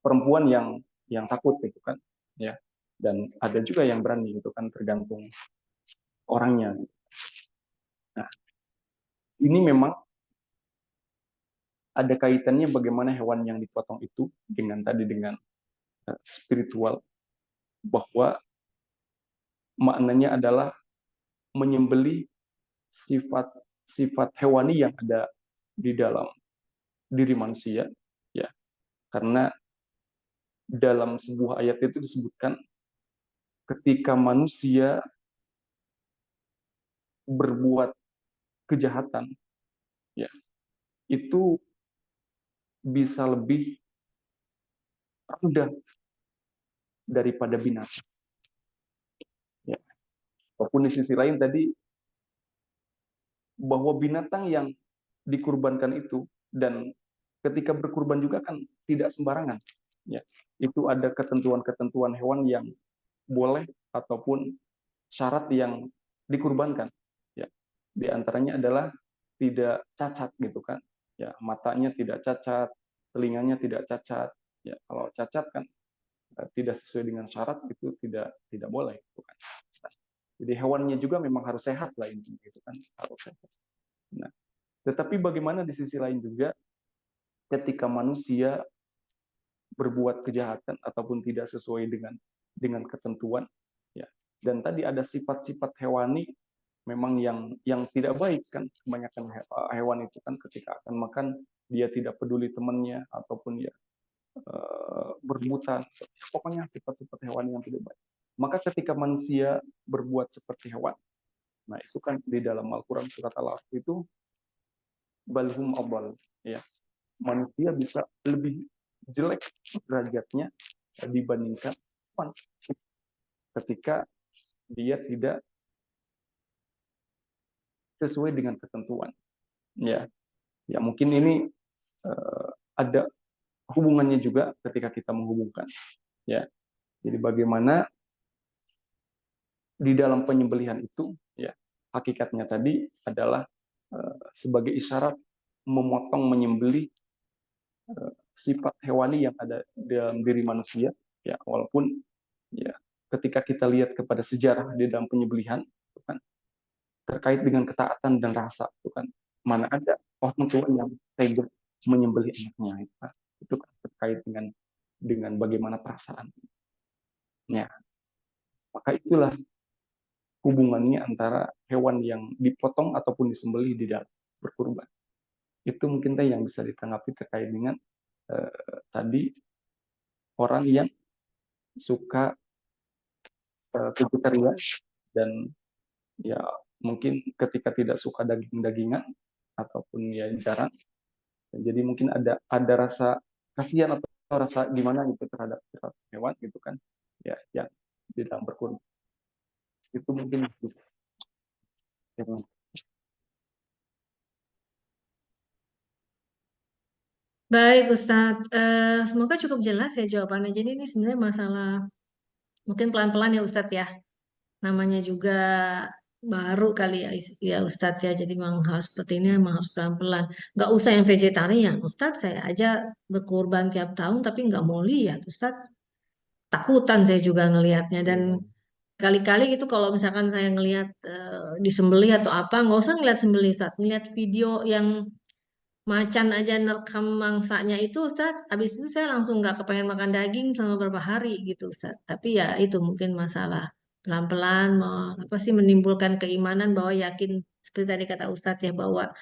perempuan yang takut gitu kan, ya, dan ada juga yang berani gitu kan, tergantung orangnya. Nah, ini memang ada kaitannya bagaimana hewan yang dipotong itu dengan spiritual, bahwa maknanya adalah menyembeli sifat hewani yang ada di dalam diri manusia, ya, karena dalam sebuah ayat itu disebutkan ketika manusia berbuat kejahatan, ya, itu bisa lebih rendah daripada binatang, ya. Walaupun di sisi lain tadi bahwa binatang yang dikurbankan itu, dan ketika berkurban juga kan tidak sembarangan, ya, itu ada ketentuan-ketentuan hewan yang boleh ataupun syarat yang dikurbankan, ya. Di antaranya adalah tidak cacat gitu kan, ya, matanya tidak cacat, telinganya tidak cacat, ya. Kalau cacat kan tidak sesuai dengan syarat, itu tidak boleh gitu kan. Jadi hewannya juga memang harus sehat lah intinya gitu kan, harus sehat. Nah, tetapi bagaimana di sisi lain juga ketika manusia berbuat kejahatan ataupun tidak sesuai dengan ketentuan, ya. Dan tadi ada sifat-sifat hewani memang yang tidak baik kan, kebanyakan hewan itu kan ketika akan makan dia tidak peduli temannya ataupun ya berbutan, pokoknya sifat-sifat hewan yang tidak baik. Maka ketika manusia berbuat seperti hewan, nah itu kan di dalam Al-Quran surat Al-Araf itu balhum abal, ya, manusia bisa lebih jelek derajatnya dibandingkan hewan ketika dia tidak sesuai dengan ketentuan, ya. Ya mungkin ini ada hubungannya juga ketika kita menghubungkan, ya. Jadi bagaimana di dalam penyembelihan itu, ya, hakikatnya tadi adalah sebagai isyarat memotong, menyembelih sifat hewani yang ada dalam diri manusia, ya, walaupun ya ketika kita lihat kepada sejarah di dalam penyembelihan itu kan terkait dengan ketaatan dan rasa, itu kan mana ada orang tua yang tega menyembelih anaknya, itu kan terkait dengan bagaimana perasaan, ya. Maka itulah hubungannya antara hewan yang dipotong ataupun disembelih di dalam berkurban. Itu mungkin yang bisa ditanggapi terkait dengan tadi orang yang suka vegetarian dan ya mungkin ketika tidak suka daging-dagingan ataupun ya jarang, jadi mungkin ada rasa kasihan atau rasa gimana gitu terhadap hewan gitu kan, ya yang di dalam berkurban itu mungkin bisa. Baik, Ustadz. Semoga cukup jelas ya jawabannya. Jadi ini sebenarnya masalah mungkin pelan-pelan ya Ustadz ya. Namanya juga baru kali ya, ya Ustadz ya. Jadi memang harus seperti ini, memang harus pelan-pelan. Nggak usah yang vegetarian. Ustadz, saya aja berkurban tiap tahun tapi nggak mau lihat. Ustadz, takutan saya juga ngelihatnya. Dan kali-kali gitu kalau misalkan saya ngelihat disembelih atau apa, nggak usah ngeliat sembelih Ustadz. Ngeliat video yang macan aja nerekam mangsanya itu Ustaz, habis itu saya langsung nggak kepengen makan daging selama beberapa hari gitu Ustaz. Tapi ya itu mungkin masalah pelan-pelan mau apa sih menimbulkan keimanan bahwa yakin seperti tadi kata Ustadz ya bahwa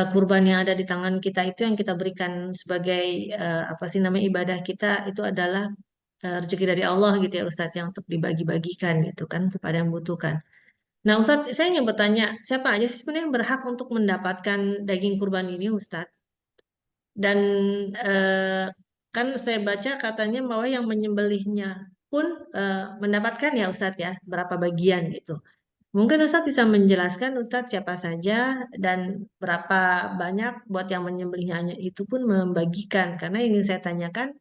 kurban yang ada di tangan kita itu yang kita berikan sebagai apa sih namanya ibadah kita itu adalah rezeki dari Allah gitu ya Ustadz yang untuk dibagi-bagikan gitu kan kepada yang membutuhkan. Nah, Ustadz, saya ingin bertanya, siapa aja sih sebenarnya yang berhak untuk mendapatkan daging kurban ini, Ustadz? Dan eh, kan saya baca katanya bahwa yang menyembelihnya pun mendapatkan ya Ustadz ya, berapa bagian gitu. Mungkin Ustadz bisa menjelaskan Ustadz siapa saja dan berapa banyak buat yang menyembelihnya itu pun membagikan. Karena ini saya tanyakan,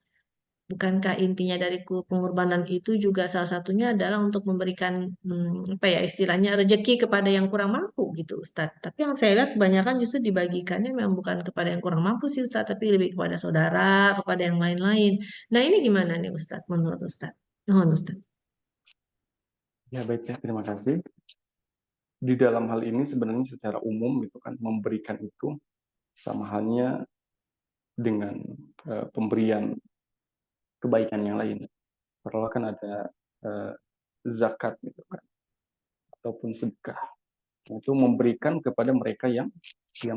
bukankah intinya dari pengorbanan itu juga salah satunya adalah untuk memberikan apa ya istilahnya rezeki kepada yang kurang mampu gitu Ustadz. Tapi yang saya lihat kebanyakan justru dibagikannya memang bukan kepada yang kurang mampu sih Ustadz, tapi lebih kepada saudara, kepada yang lain-lain. Nah ini gimana nih Ustadz menurut Ustadz? Mohon Ustadz. Ya baik ya, terima kasih. Di dalam hal ini sebenarnya secara umum itu kan memberikan itu sama halnya dengan pemberian kebaikan yang lain. Padahal kan ada eh, zakat gitu kan, ataupun sedekah. Nah, itu memberikan kepada mereka yang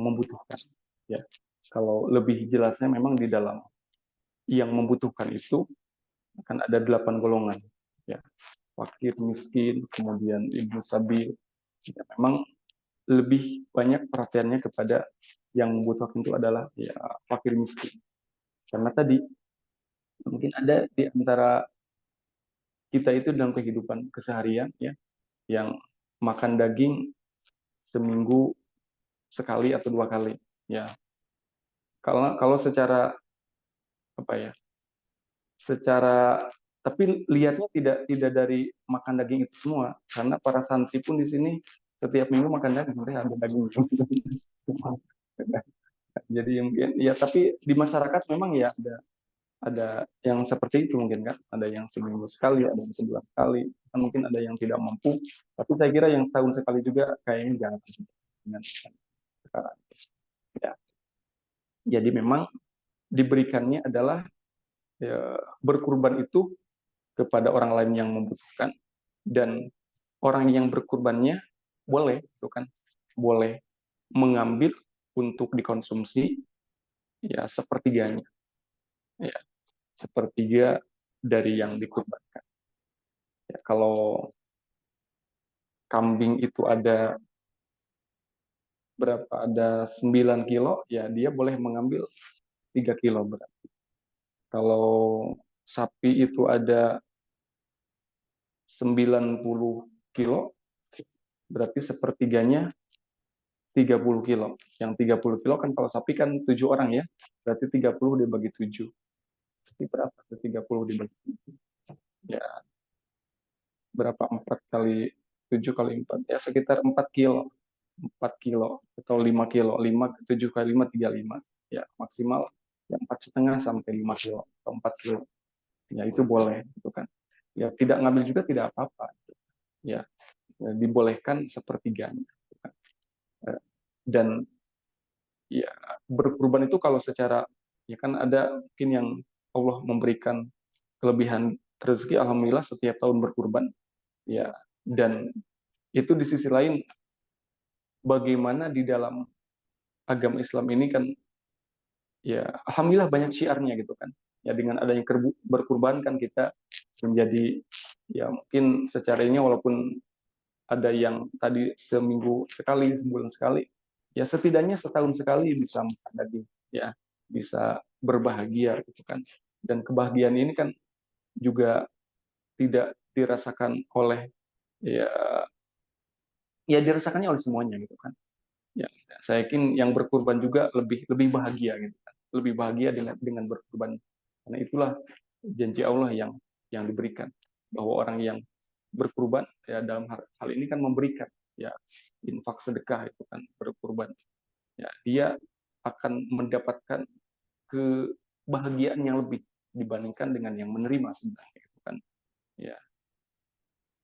membutuhkan. Ya, kalau lebih jelasnya memang di dalam yang membutuhkan itu akan ada 8 golongan. Ya, fakir, miskin, kemudian ibu sabil. Ya, memang lebih banyak perhatiannya kepada yang membutuhkan itu adalah ya fakir miskin. Karena tadi mungkin ada di antara kita itu dalam kehidupan keseharian ya yang makan daging seminggu sekali atau 2 kali ya. Kalau secara apa ya? Secara tapi lihatnya tidak dari makan daging itu semua karena para santri pun di sini setiap minggu makan daging, mereka ada daging. Jadi mungkin ya tapi di masyarakat memang ya ada yang seperti itu mungkin kan, ada yang seminggu sekali, ada yang sebulan sekali, kan mungkin ada yang tidak mampu, tapi saya kira yang setahun sekali juga kayaknya jangan dengan sekarang. Ya, jadi memang diberikannya adalah ya, berkurban itu kepada orang lain yang membutuhkan dan orang yang berkurbannya boleh itu kan boleh mengambil untuk dikonsumsi ya sepertiganya ya sepertiga dari yang dikurbankan. Ya, kalau kambing itu ada berapa? Ada 9 kilo, ya dia boleh mengambil 3 kilo berat. Kalau sapi itu ada 90 kilo, berarti sepertiganya 30 kilo. Yang 30 kilo kan kalau sapi kan 7 orang ya, berarti 30 dibagi 7. Jadi berapa? 30 dibagi 7. Ya, berapa? 4 kali 7 kali 4. Ya sekitar 4 kilo. 4 kilo atau 5 kilo. 7 kali 5, 35. Ya maksimal ya 4,5 sampai 5 kilo atau 4 kilo. Ya itu boleh. Gitu kan. Ya tidak ngambil juga tidak apa-apa. Ya, ya dibolehkan sepertiganya. Gitu kan. Dan ya berkurban itu kalau secara ya kan ada mungkin yang Allah memberikan kelebihan rezeki alhamdulillah setiap tahun berkurban ya dan itu di sisi lain bagaimana di dalam agama Islam ini kan ya alhamdulillah banyak syiarnya gitu kan ya dengan adanya berkurban kan kita menjadi ya mungkin secara ini walaupun ada yang tadi seminggu sekali sebulan sekali ya setidaknya setahun sekali bisa makan daging ya bisa berbahagia gitu kan dan kebahagiaan ini kan juga tidak dirasakan oleh ya ya dirasakannya oleh semuanya gitu kan ya saya yakin yang berkurban juga lebih lebih bahagia gitu kan lebih bahagia dengan berkurban karena itulah janji Allah yang diberikan bahwa orang yang berkurban ya dalam hal ini kan memberikan ya infak sedekah itu kan berkurban ya dia akan mendapatkan kebahagiaan yang lebih dibandingkan dengan yang menerima sebenarnya itu kan ya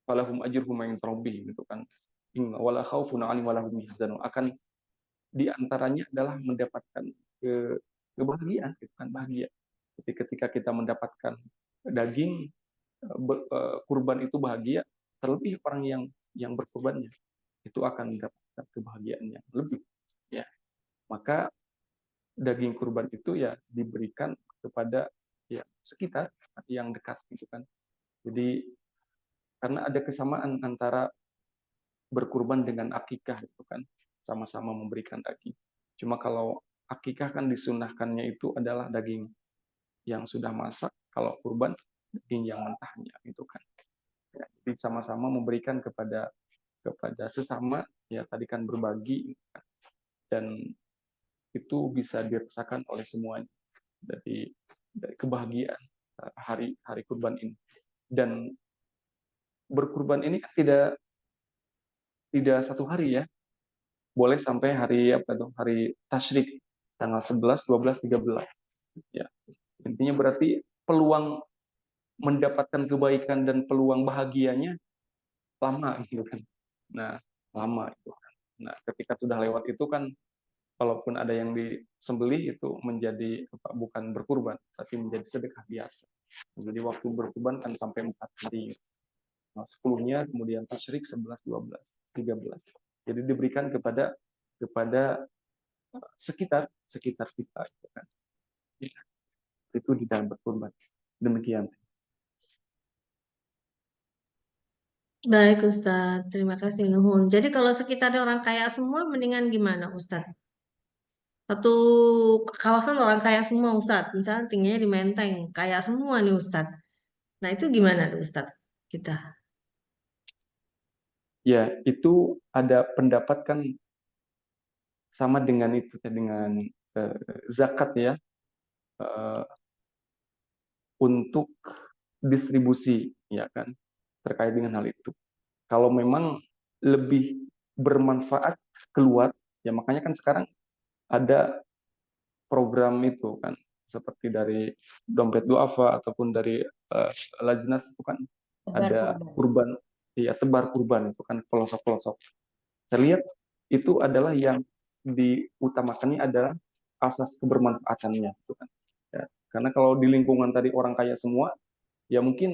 falahum ajruhum inda rabbihim gitu kan inna wala khaufun 'alaihim wala hum yahzanun akan di antaranya adalah mendapatkan kebahagiaan gitu kan bahagia ketika kita mendapatkan daging kurban itu bahagia terlebih orang yang berkurbannya itu akan mendapatkan kebahagiaan yang lebih ya maka daging kurban itu ya diberikan kepada ya sekitar yang dekat gitu kan jadi karena ada kesamaan antara berkurban dengan akikah itu kan sama-sama memberikan daging cuma kalau akikah kan disunahkannya itu adalah daging yang sudah masak kalau kurban daging yang mentahnya gitu kan ya, jadi sama-sama memberikan kepada kepada sesama, ya tadi kan berbagi, dan itu bisa dirasakan oleh semuanya dari kebahagiaan hari hari kurban ini. Dan berkurban ini kan tidak satu hari ya, boleh sampai hari apa tuh, hari tasyrik, tanggal 11, 12, 13. Ya, intinya berarti peluang mendapatkan kebaikan dan peluang bahagianya lama gitu kan. Nah, lama itu kan. Nah, ketika sudah lewat itu kan, kalaupun ada yang disembelih itu menjadi bukan berkurban, tapi menjadi sedekah biasa. Jadi waktu berkurban kan sampai 4 hari. Nah, 10-nya kemudian tasyrik 11, 12, 13. Jadi diberikan kepada sekitar kita gitu kan. Ya, itu di dalam berkurban. Demikian. Baik Ustadz, terima kasih Nuhun. Jadi kalau sekitarnya orang kaya semua, mendingan gimana Ustadz? Satu kawasan orang kaya semua Ustadz, misalnya tingginya di Menteng, kaya semua nih Ustadz. Nah itu gimana tuh Ustadz kita? Ya, itu ada pendapat kan sama dengan itu, dengan zakat ya, untuk distribusi, ya kan, terkait dengan hal itu. Kalau memang lebih bermanfaat keluar, ya makanya kan sekarang ada program itu kan, seperti dari Dompet Duafa ataupun dari Lajnas itu kan ada kurban, ya tebar kurban itu kan pelosok-pelosok. Saya lihat itu adalah yang diutamakannya adalah asas kebermanfaatannya, gitu kan. Ya, karena kalau di lingkungan tadi orang kaya semua, ya mungkin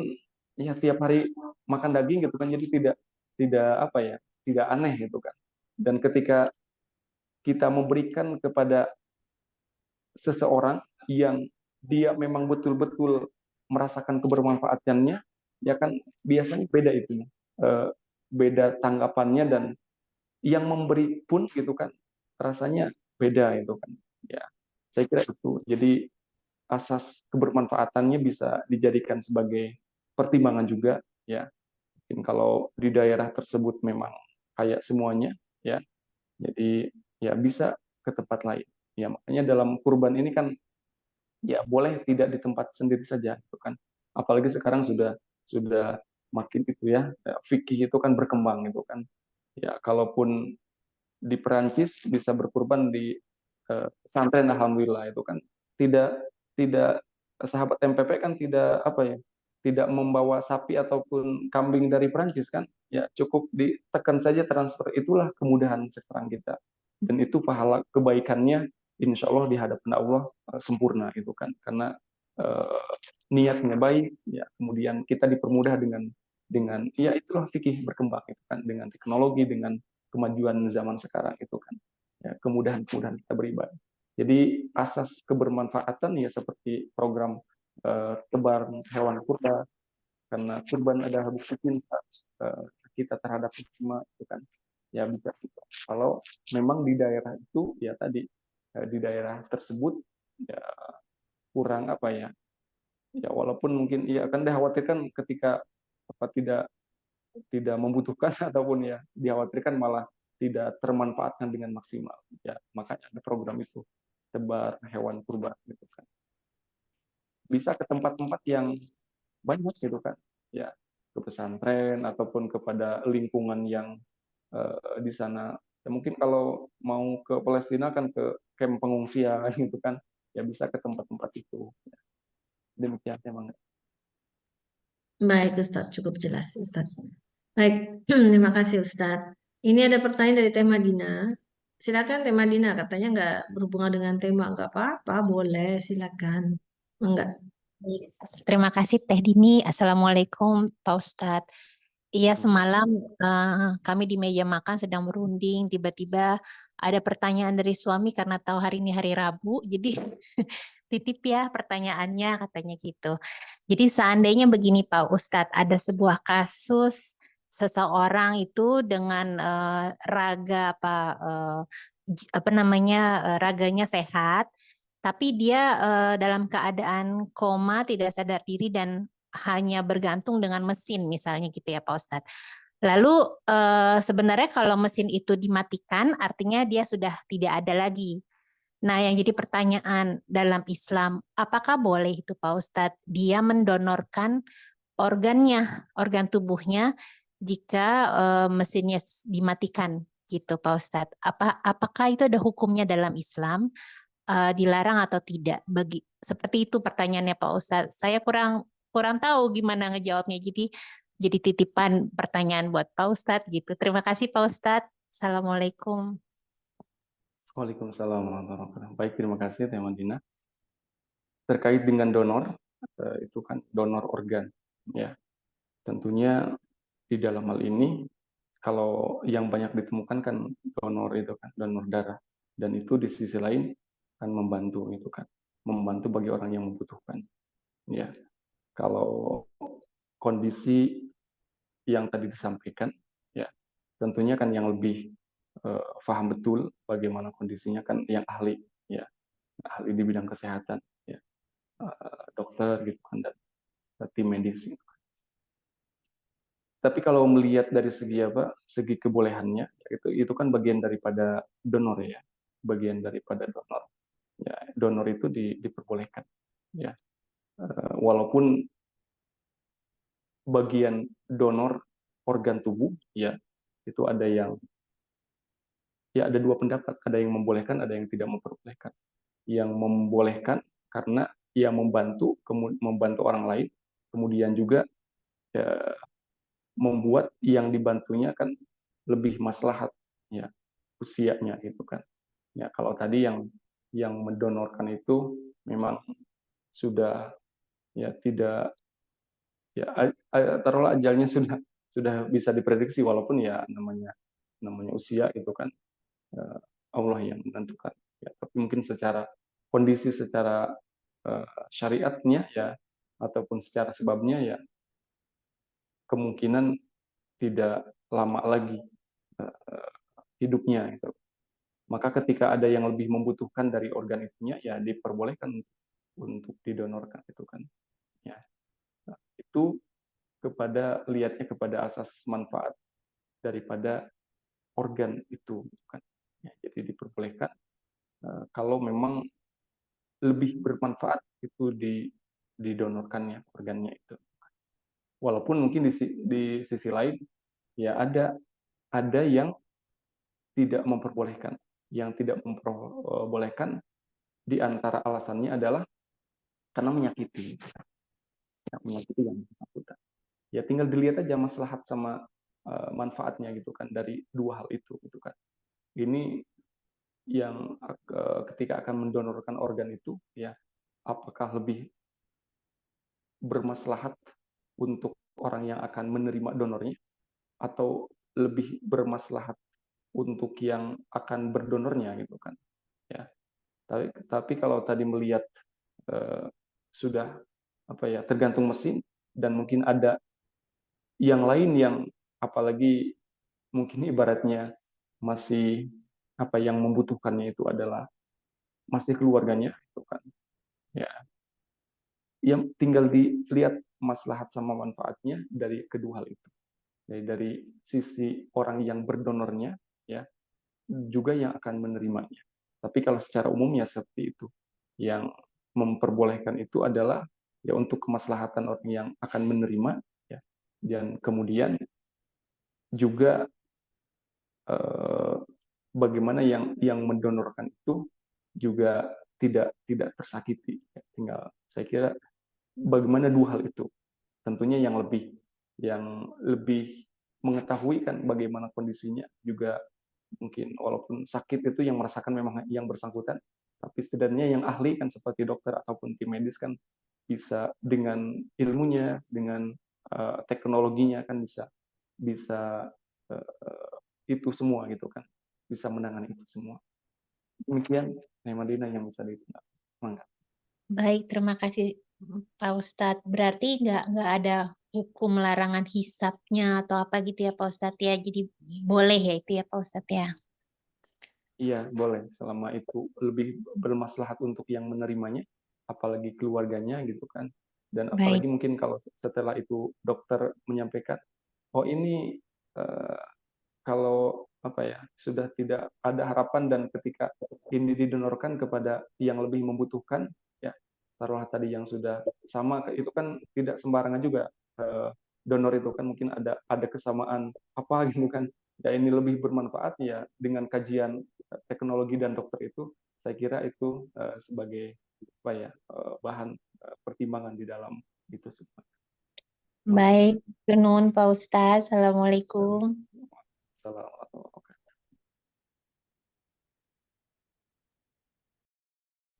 ya tiap hari makan daging gitu kan, jadi tidak apa ya, tidak aneh gitu kan. Dan ketika kita memberikan kepada seseorang yang dia memang betul-betul merasakan kebermanfaatannya, ya kan biasanya beda itu, beda tanggapannya, dan yang memberi pun gitu kan rasanya beda itu kan. Ya, saya kira itu. Jadi asas kebermanfaatannya bisa dijadikan sebagai pertimbangan juga ya. Mungkin kalau di daerah tersebut memang kayak semuanya ya, jadi ya bisa ke tempat lain. Ya makanya dalam kurban ini kan ya boleh tidak di tempat sendiri saja gitu kan. Apalagi sekarang sudah makin itu ya, fikih itu kan berkembang itu kan. Ya kalaupun di Perancis bisa berkurban di pesantren, alhamdulillah itu kan tidak tidak sahabat MPP kan tidak apa ya, tidak membawa sapi ataupun kambing dari Perancis kan, ya cukup ditekan saja transfer, itulah kemudahan sekarang kita, dan itu pahala kebaikannya insya Allah di hadapan Allah sempurna itu kan, karena uh, niatnya baik ya, kemudian kita dipermudah dengan ya itulah fikih berkembang itu kan, dengan teknologi, dengan kemajuan zaman sekarang itu kan, ya, kemudahan-kemudahan kita beribadah. Jadi asas kebermanfaatan ya seperti program tebar hewan kurban, karena kurban adalah bukti cinta kita terhadap sesama itu kan, ya bisa kita. Kalau memang di daerah itu ya tadi di daerah tersebut ya kurang apa ya, ya walaupun mungkin ya akan dikhawatirkan ketika apa tidak membutuhkan ataupun ya dikhawatirkan malah tidak termanfaatkan dengan maksimal. Ya, makanya ada program itu, tebar hewan kurban gitu kan. Bisa ke tempat-tempat yang banyak gitu kan. Ya, ke pesantren ataupun kepada lingkungan yang di sana. Ya, mungkin kalau mau ke Palestina kan ke kamp pengungsian gitu kan. Ya bisa ke tempat-tempat itu. Ya, demikian memang. Baik Ustadz, cukup jelas Ustadz. Baik, terima kasih Ustadz. Ini ada pertanyaan dari Teh Madina. Silakan Teh Madina, katanya nggak berhubungan dengan tema, nggak apa-apa, boleh, silakan. Enggak. Terima kasih Teh Dini. Assalamualaikum Pak Ustadz. Iya, semalam kami di meja makan sedang berunding, tiba-tiba ada pertanyaan dari suami karena tahu hari ini hari Rabu, jadi titip ya pertanyaannya, katanya gitu. Jadi seandainya begini Pak Ustadz, ada sebuah kasus seseorang itu dengan raga apa namanya, raganya sehat, tapi dia dalam keadaan koma, tidak sadar diri dan hanya bergantung dengan mesin misalnya gitu ya Pak Ustadz. Lalu sebenarnya kalau mesin itu dimatikan, artinya dia sudah tidak ada lagi. Nah, yang jadi pertanyaan dalam Islam, apakah boleh itu Pak Ustadz, dia mendonorkan organnya, organ tubuhnya jika mesinnya dimatikan gitu Pak Ustadz. Apakah itu ada hukumnya dalam Islam, dilarang atau tidak? Seperti itu pertanyaannya Pak Ustadz. Saya kurang tahu gimana ngejawabnya. Jadi titipan pertanyaan buat Pak Ustadz gitu. Terima kasih Pak Ustadz. Assalamualaikum. Waalaikumsalam warahmatullahi wabarakatuh. Baik, terima kasih Teh Madina. Terkait dengan donor, itu kan donor organ, ya. Tentunya di dalam hal ini, kalau yang banyak ditemukan kan donor itu kan, donor darah. Dan itu di sisi lain kan membantu itu kan, membantu bagi orang yang membutuhkan. Ya, kalau kondisi yang tadi disampaikan, ya tentunya kan yang lebih paham betul bagaimana kondisinya kan yang ahli, ya ahli di bidang kesehatan, ya dokter gitu kan dan tim medis. Tapi kalau melihat dari segi apa, segi kebolehannya itu kan bagian daripada donor ya, bagian daripada donor. Ya, donor itu diperbolehkan, ya walaupun bagian donor organ tubuh, ya itu ada yang ya ada dua pendapat, ada yang membolehkan, ada yang tidak memperbolehkan. Yang membolehkan karena ia membantu orang lain, kemudian juga ya, membuat yang dibantunya kan lebih maslahat, ya usianya itu kan. Ya kalau tadi yang mendonorkan itu memang sudah ya tidak ya taruhlah ajalnya sudah bisa diprediksi walaupun ya namanya usia itu kan Allah yang menentukan. Ya, tapi mungkin secara kondisi secara syariatnya ya ataupun secara sebabnya ya kemungkinan tidak lama lagi hidupnya gitu. Maka ketika ada yang lebih membutuhkan dari organ itunya ya diperbolehkan untuk didonorkan itu kan. Ya. Nah, itu lihatnya kepada asas manfaat daripada organ itu kan. Ya, jadi diperbolehkan kalau memang lebih bermanfaat itu didonorkannya organnya itu. Walaupun mungkin di sisi lain ya ada yang tidak memperbolehkan. Yang tidak memperbolehkan di antara alasannya adalah karena menyakiti. Ya, menyakiti yang bersangkutan. Ya tinggal dilihat aja maslahat sama manfaatnya gitu kan dari dua hal itu gitu kan. Ini yang ketika akan mendonorkan organ itu ya apakah lebih bermaslahat untuk orang yang akan menerima donornya atau lebih bermaslahat untuk yang akan berdonornya gitu kan ya tapi kalau tadi melihat sudah apa ya tergantung mesin dan mungkin ada yang lain yang apalagi mungkin ibaratnya masih apa yang membutuhkannya itu adalah masih keluarganya itu kan ya yang tinggal dilihat maslahat sama manfaatnya dari kedua hal itu dari sisi orang yang berdonornya ya juga yang akan menerimanya tapi kalau secara umumnya seperti itu yang memperbolehkan itu adalah ya untuk kemaslahatan orang yang akan menerima ya dan kemudian juga bagaimana yang mendonorkan itu juga tidak tersakiti. Tinggal saya kira bagaimana dua hal itu. Tentunya yang lebih mengetahui kan bagaimana kondisinya juga mungkin walaupun sakit itu yang merasakan memang yang bersangkutan, tapi setidaknya yang ahli kan seperti dokter ataupun tim medis kan bisa dengan ilmunya, dengan teknologinya kan bisa itu semua gitu kan bisa menangani itu semua demikian Madinah yang bisa ditanggapi. Baik, terima kasih Pak Ustadz. Berarti nggak ada hukum larangan hisapnya atau apa gitu ya Pak Ustadz ya. Jadi boleh ya itu ya Pak Ustadz ya. Iya boleh selama itu lebih bermaslahat untuk yang menerimanya apalagi keluarganya gitu kan dan Baik. apalagi mungkin kalau setelah itu dokter menyampaikan oh ini sudah tidak ada harapan, dan ketika ini didonorkan kepada yang lebih membutuhkan, ya taruhlah tadi yang sudah sama, itu kan tidak sembarangan juga. Donor itu kan mungkin ada kesamaan apa gitu kan, ya ini lebih bermanfaat ya dengan kajian teknologi dan dokter itu, saya kira itu sebagai bahan pertimbangan di dalam itu semua. Baik, Nun Pak Ustadz. Assalamualaikum.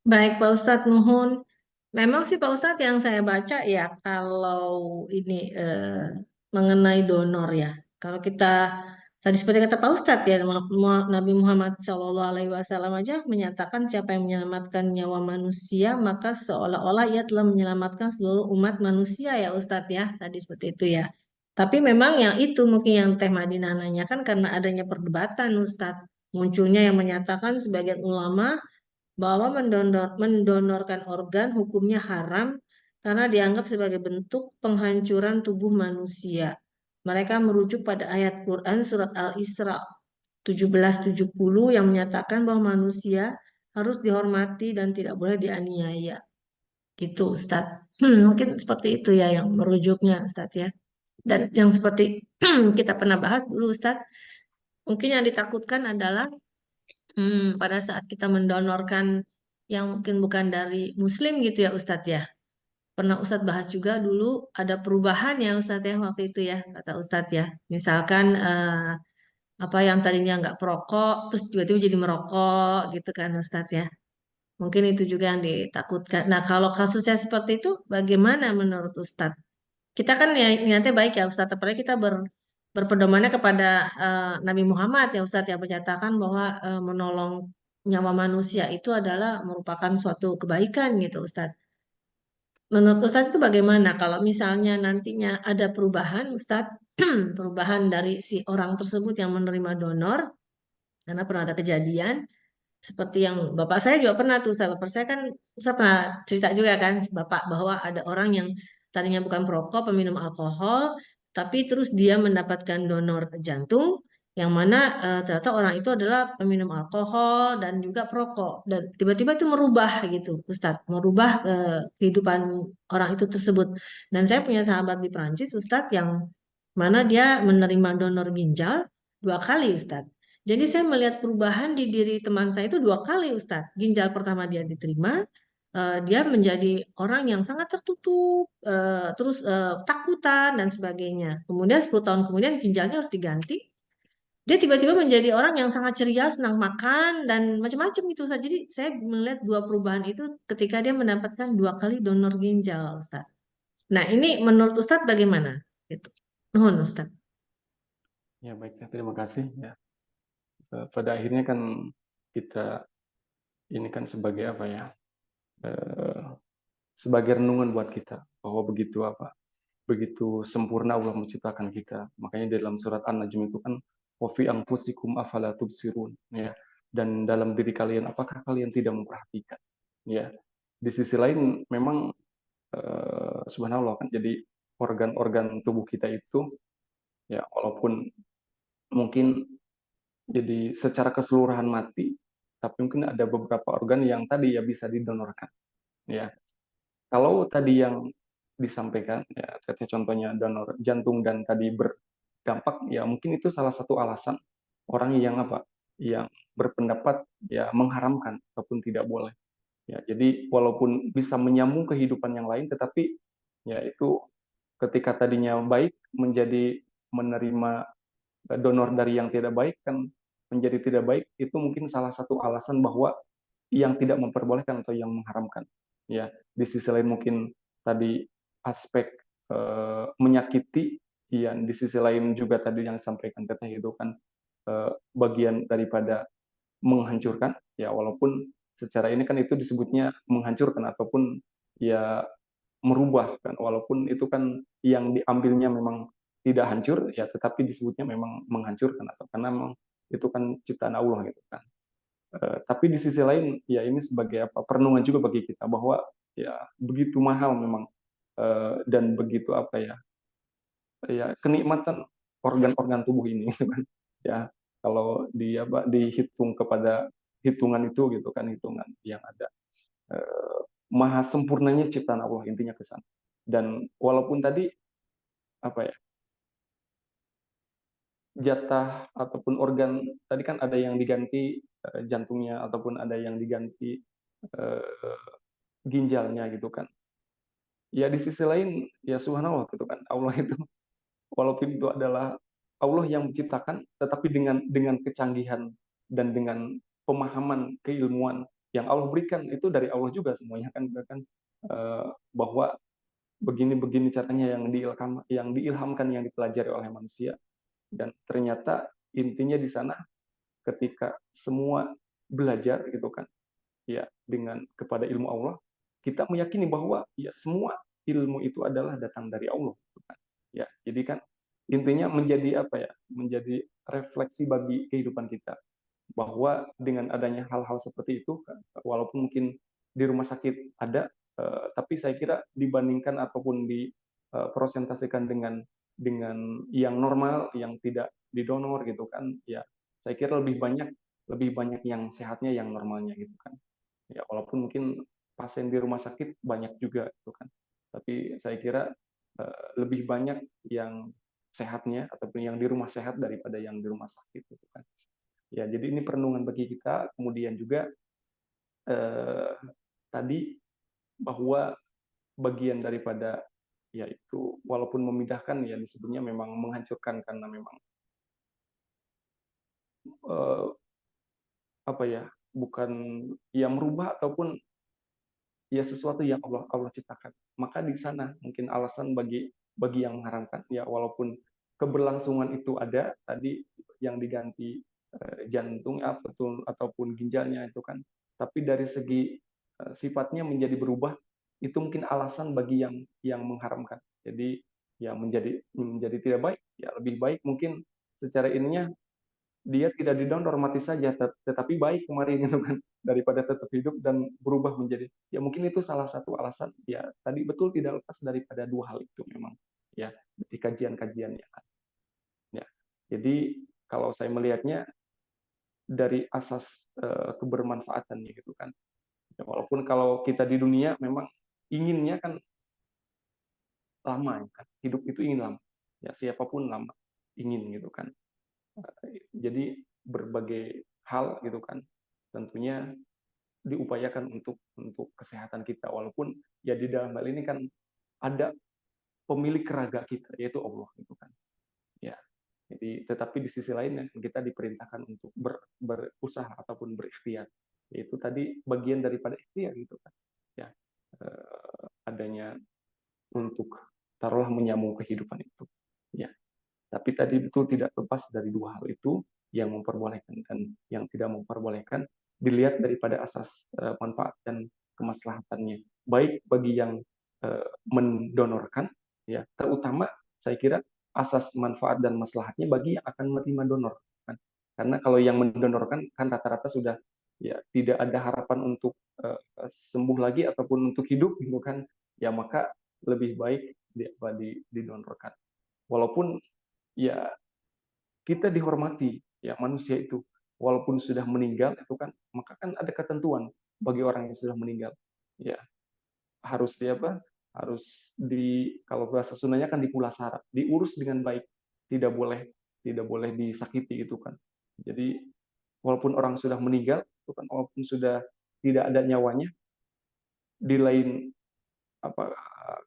Baik Pak Ustadz, nuhun. Memang sih Pak Ustadz yang saya baca ya kalau ini mengenai donor ya. Kalau kita tadi seperti kata Pak Ustadz ya, Nabi Muhammad SAW aja menyatakan siapa yang menyelamatkan nyawa manusia maka seolah-olah ia telah menyelamatkan seluruh umat manusia ya Ustadz ya. Tadi seperti itu ya. Tapi memang yang itu mungkin yang Teh Madinah nanyakan karena adanya perdebatan Ustadz. Munculnya yang menyatakan sebagian ulama bahwa mendonorkan organ hukumnya haram karena dianggap sebagai bentuk penghancuran tubuh manusia. Mereka merujuk pada ayat Quran surat Al-Isra 1770 yang menyatakan bahwa manusia harus dihormati dan tidak boleh dianiaya. Gitu Ustadz. Mungkin seperti itu ya yang merujuknya Ustadz ya. Dan yang seperti kita pernah bahas dulu Ustadz, mungkin yang ditakutkan adalah pada saat kita mendonorkan yang mungkin bukan dari Muslim gitu ya Ustadz ya. Pernah Ustadz bahas juga dulu ada perubahan ya Ustadz ya waktu itu ya kata Ustadz ya. Misalkan apa yang tadinya nggak perokok terus tiba-tiba jadi merokok gitu kan Ustadz ya. Mungkin itu juga yang ditakutkan. Nah kalau kasusnya seperti itu bagaimana menurut Ustadz? Kita kan ya niatnya baik ya Ustadz, apalagi kita berpedomannya kepada Nabi Muhammad ya Ustadz yang menyatakan bahwa menolong nyawa manusia itu adalah merupakan suatu kebaikan gitu Ustadz. Menurut Ustadz itu bagaimana kalau misalnya nantinya ada perubahan Ustadz, perubahan dari si orang tersebut yang menerima donor, karena pernah ada kejadian, seperti yang bapak saya juga pernah tuh, bapak saya kan saya pernah cerita juga kan bapak bahwa ada orang yang tadinya bukan perokok, peminum alkohol, tapi terus dia mendapatkan donor jantung, yang mana ternyata orang itu adalah peminum alkohol dan juga perokok, dan tiba-tiba itu merubah gitu, Ustadz, merubah kehidupan orang itu tersebut. Dan saya punya sahabat di Perancis, Ustadz, yang mana dia menerima donor ginjal 2 kali, Ustadz. Jadi saya melihat perubahan di diri teman saya itu 2 kali, Ustadz. Ginjal pertama dia diterima, dia menjadi orang yang sangat tertutup, terus takutan dan sebagainya. Kemudian 10 tahun kemudian ginjalnya harus diganti. Dia tiba-tiba menjadi orang yang sangat ceria, senang makan dan macam-macam gitu, Ustadz. Jadi saya melihat 2 perubahan itu ketika dia mendapatkan 2 kali donor ginjal, Ustadz. Nah ini menurut Ustadz bagaimana? Gitu. Nuhun, Ustadz. Ya baik, terima kasih ya. Pada akhirnya kan kita ini kan sebagai apa ya, sebagai renungan buat kita bahwa begitu sempurna Allah menciptakan kita. Makanya dalam surat An-Najm itu kan wa fi anfusikum afala tubsirun, ya. Dan dalam diri kalian apakah kalian tidak memperhatikan? Ya. Di sisi lain memang subhanallah kan, jadi organ-organ tubuh kita itu ya walaupun mungkin jadi secara keseluruhan mati, tapi mungkin ada beberapa organ yang tadi ya bisa didonorkan. Ya, kalau tadi yang disampaikan, ya, contohnya donor jantung dan tadi berdampak, ya mungkin itu salah satu alasan orang yang yang berpendapat ya mengharamkan ataupun tidak boleh. Ya, jadi walaupun bisa menyambung kehidupan yang lain, tetapi ya itu ketika tadinya baik menjadi menerima donor dari yang tidak baik kan menjadi tidak baik, itu mungkin salah satu alasan bahwa yang tidak memperbolehkan atau yang mengharamkan. Ya, di sisi lain mungkin tadi aspek menyakiti, ya di sisi lain juga tadi yang disampaikan Teteh itu kan bagian daripada menghancurkan, ya walaupun secara ini kan itu disebutnya menghancurkan ataupun ya merubah kan, walaupun itu kan yang diambilnya memang tidak hancur ya, tetapi disebutnya memang menghancurkan atau karena memang itu kan ciptaan Allah gitu kan. Tapi di sisi lain ya ini sebagai perenungan juga bagi kita bahwa ya begitu mahal memang dan begitu ya kenikmatan organ-organ tubuh ini gitu kan. Ya kalau dihitung kepada hitungan itu gitu kan, hitungan yang ada maha sempurnanya ciptaan Allah, intinya ke sana. Dan walaupun tadi apa ya, jatah ataupun organ tadi kan ada yang diganti jantungnya ataupun ada yang diganti ginjalnya gitu kan. Ya di sisi lain ya subhanallah gitu kan, Allah itu walaupun itu adalah Allah yang menciptakan, tetapi dengan kecanggihan dan dengan pemahaman keilmuan yang Allah berikan itu dari Allah juga semuanya kan, bahwa begini-begini caranya yang diilhamkan, yang dipelajari oleh manusia. Dan ternyata intinya di sana ketika semua belajar gitu kan, ya dengan kepada ilmu Allah, kita meyakini bahwa ya semua ilmu itu adalah datang dari Allah gitu kan. Ya jadi kan intinya menjadi apa ya, menjadi refleksi bagi kehidupan kita, bahwa dengan adanya hal-hal seperti itu walaupun mungkin di rumah sakit ada, tapi saya kira dibandingkan ataupun dipresentasikan dengan yang normal yang tidak didonor gitu kan, ya saya kira lebih banyak yang sehatnya, yang normalnya gitu kan. Ya walaupun mungkin pasien di rumah sakit banyak juga gitu kan, tapi saya kira lebih banyak yang sehatnya ataupun yang di rumah sehat daripada yang di rumah sakit gitu kan. Ya jadi ini perenungan bagi kita. Kemudian juga eh, tadi bahwa bagian daripada yaitu walaupun memindahkan ya disebutnya memang menghancurkan, karena memang eh, apa ya, bukan yang merubah ataupun ya sesuatu yang Allah ciptakan. Maka di sana mungkin alasan bagi yang mengharamkan, ya walaupun keberlangsungan itu ada tadi yang diganti jantung ataupun ginjalnya itu kan, tapi dari segi sifatnya menjadi berubah, itu mungkin alasan bagi yang mengharamkan. Jadi ya menjadi tidak baik, ya lebih baik mungkin secara ininya dia tidak didonor, mati saja, tetapi baik kemarin gitu kan, daripada tetap hidup dan berubah menjadi, ya mungkin itu salah satu alasan. Ya tadi betul tidak lepas daripada dua hal itu memang ya di kajian-kajiannya kan. Ya jadi kalau saya melihatnya dari asas kebermanfaatannya gitu kan, ya, walaupun kalau kita di dunia memang inginnya kan lama ya kan, hidup itu ingin lama, ya siapapun lama ingin gitu kan. Jadi berbagai hal gitu kan tentunya diupayakan untuk kesehatan kita, walaupun ya di dalam hal ini kan ada pemilik raga kita yaitu Allah gitu kan. Ya. Jadi tetapi di sisi lain kita diperintahkan untuk berusaha ataupun berikhtiar. Yaitu tadi bagian daripada ikhtiar gitu kan. Ya. Adanya untuk taruhlah menyambung kehidupan itu. Ya. Tapi tadi betul tidak lepas dari dua hal itu, yang memperbolehkan dan yang tidak memperbolehkan, dilihat daripada asas manfaat dan kemaslahatannya. Baik bagi yang mendonorkan, ya terutama saya kira asas manfaat dan maslahatnya bagi yang akan menerima donor. Kan? Karena kalau yang mendonorkan kan rata-rata sudah ya tidak ada harapan untuk sembuh lagi ataupun untuk hidup, gitu kan? Ya maka lebih baik didonorkan. Walaupun ya kita dihormati, ya manusia itu walaupun sudah meninggal itu kan, maka kan ada ketentuan bagi orang yang sudah meninggal, ya harus harus kalau bahasa Sundanya kan dipulasara, diurus dengan baik, tidak boleh disakiti itu kan. Jadi walaupun orang sudah meninggal itu kan, walaupun sudah tidak ada nyawanya, di lain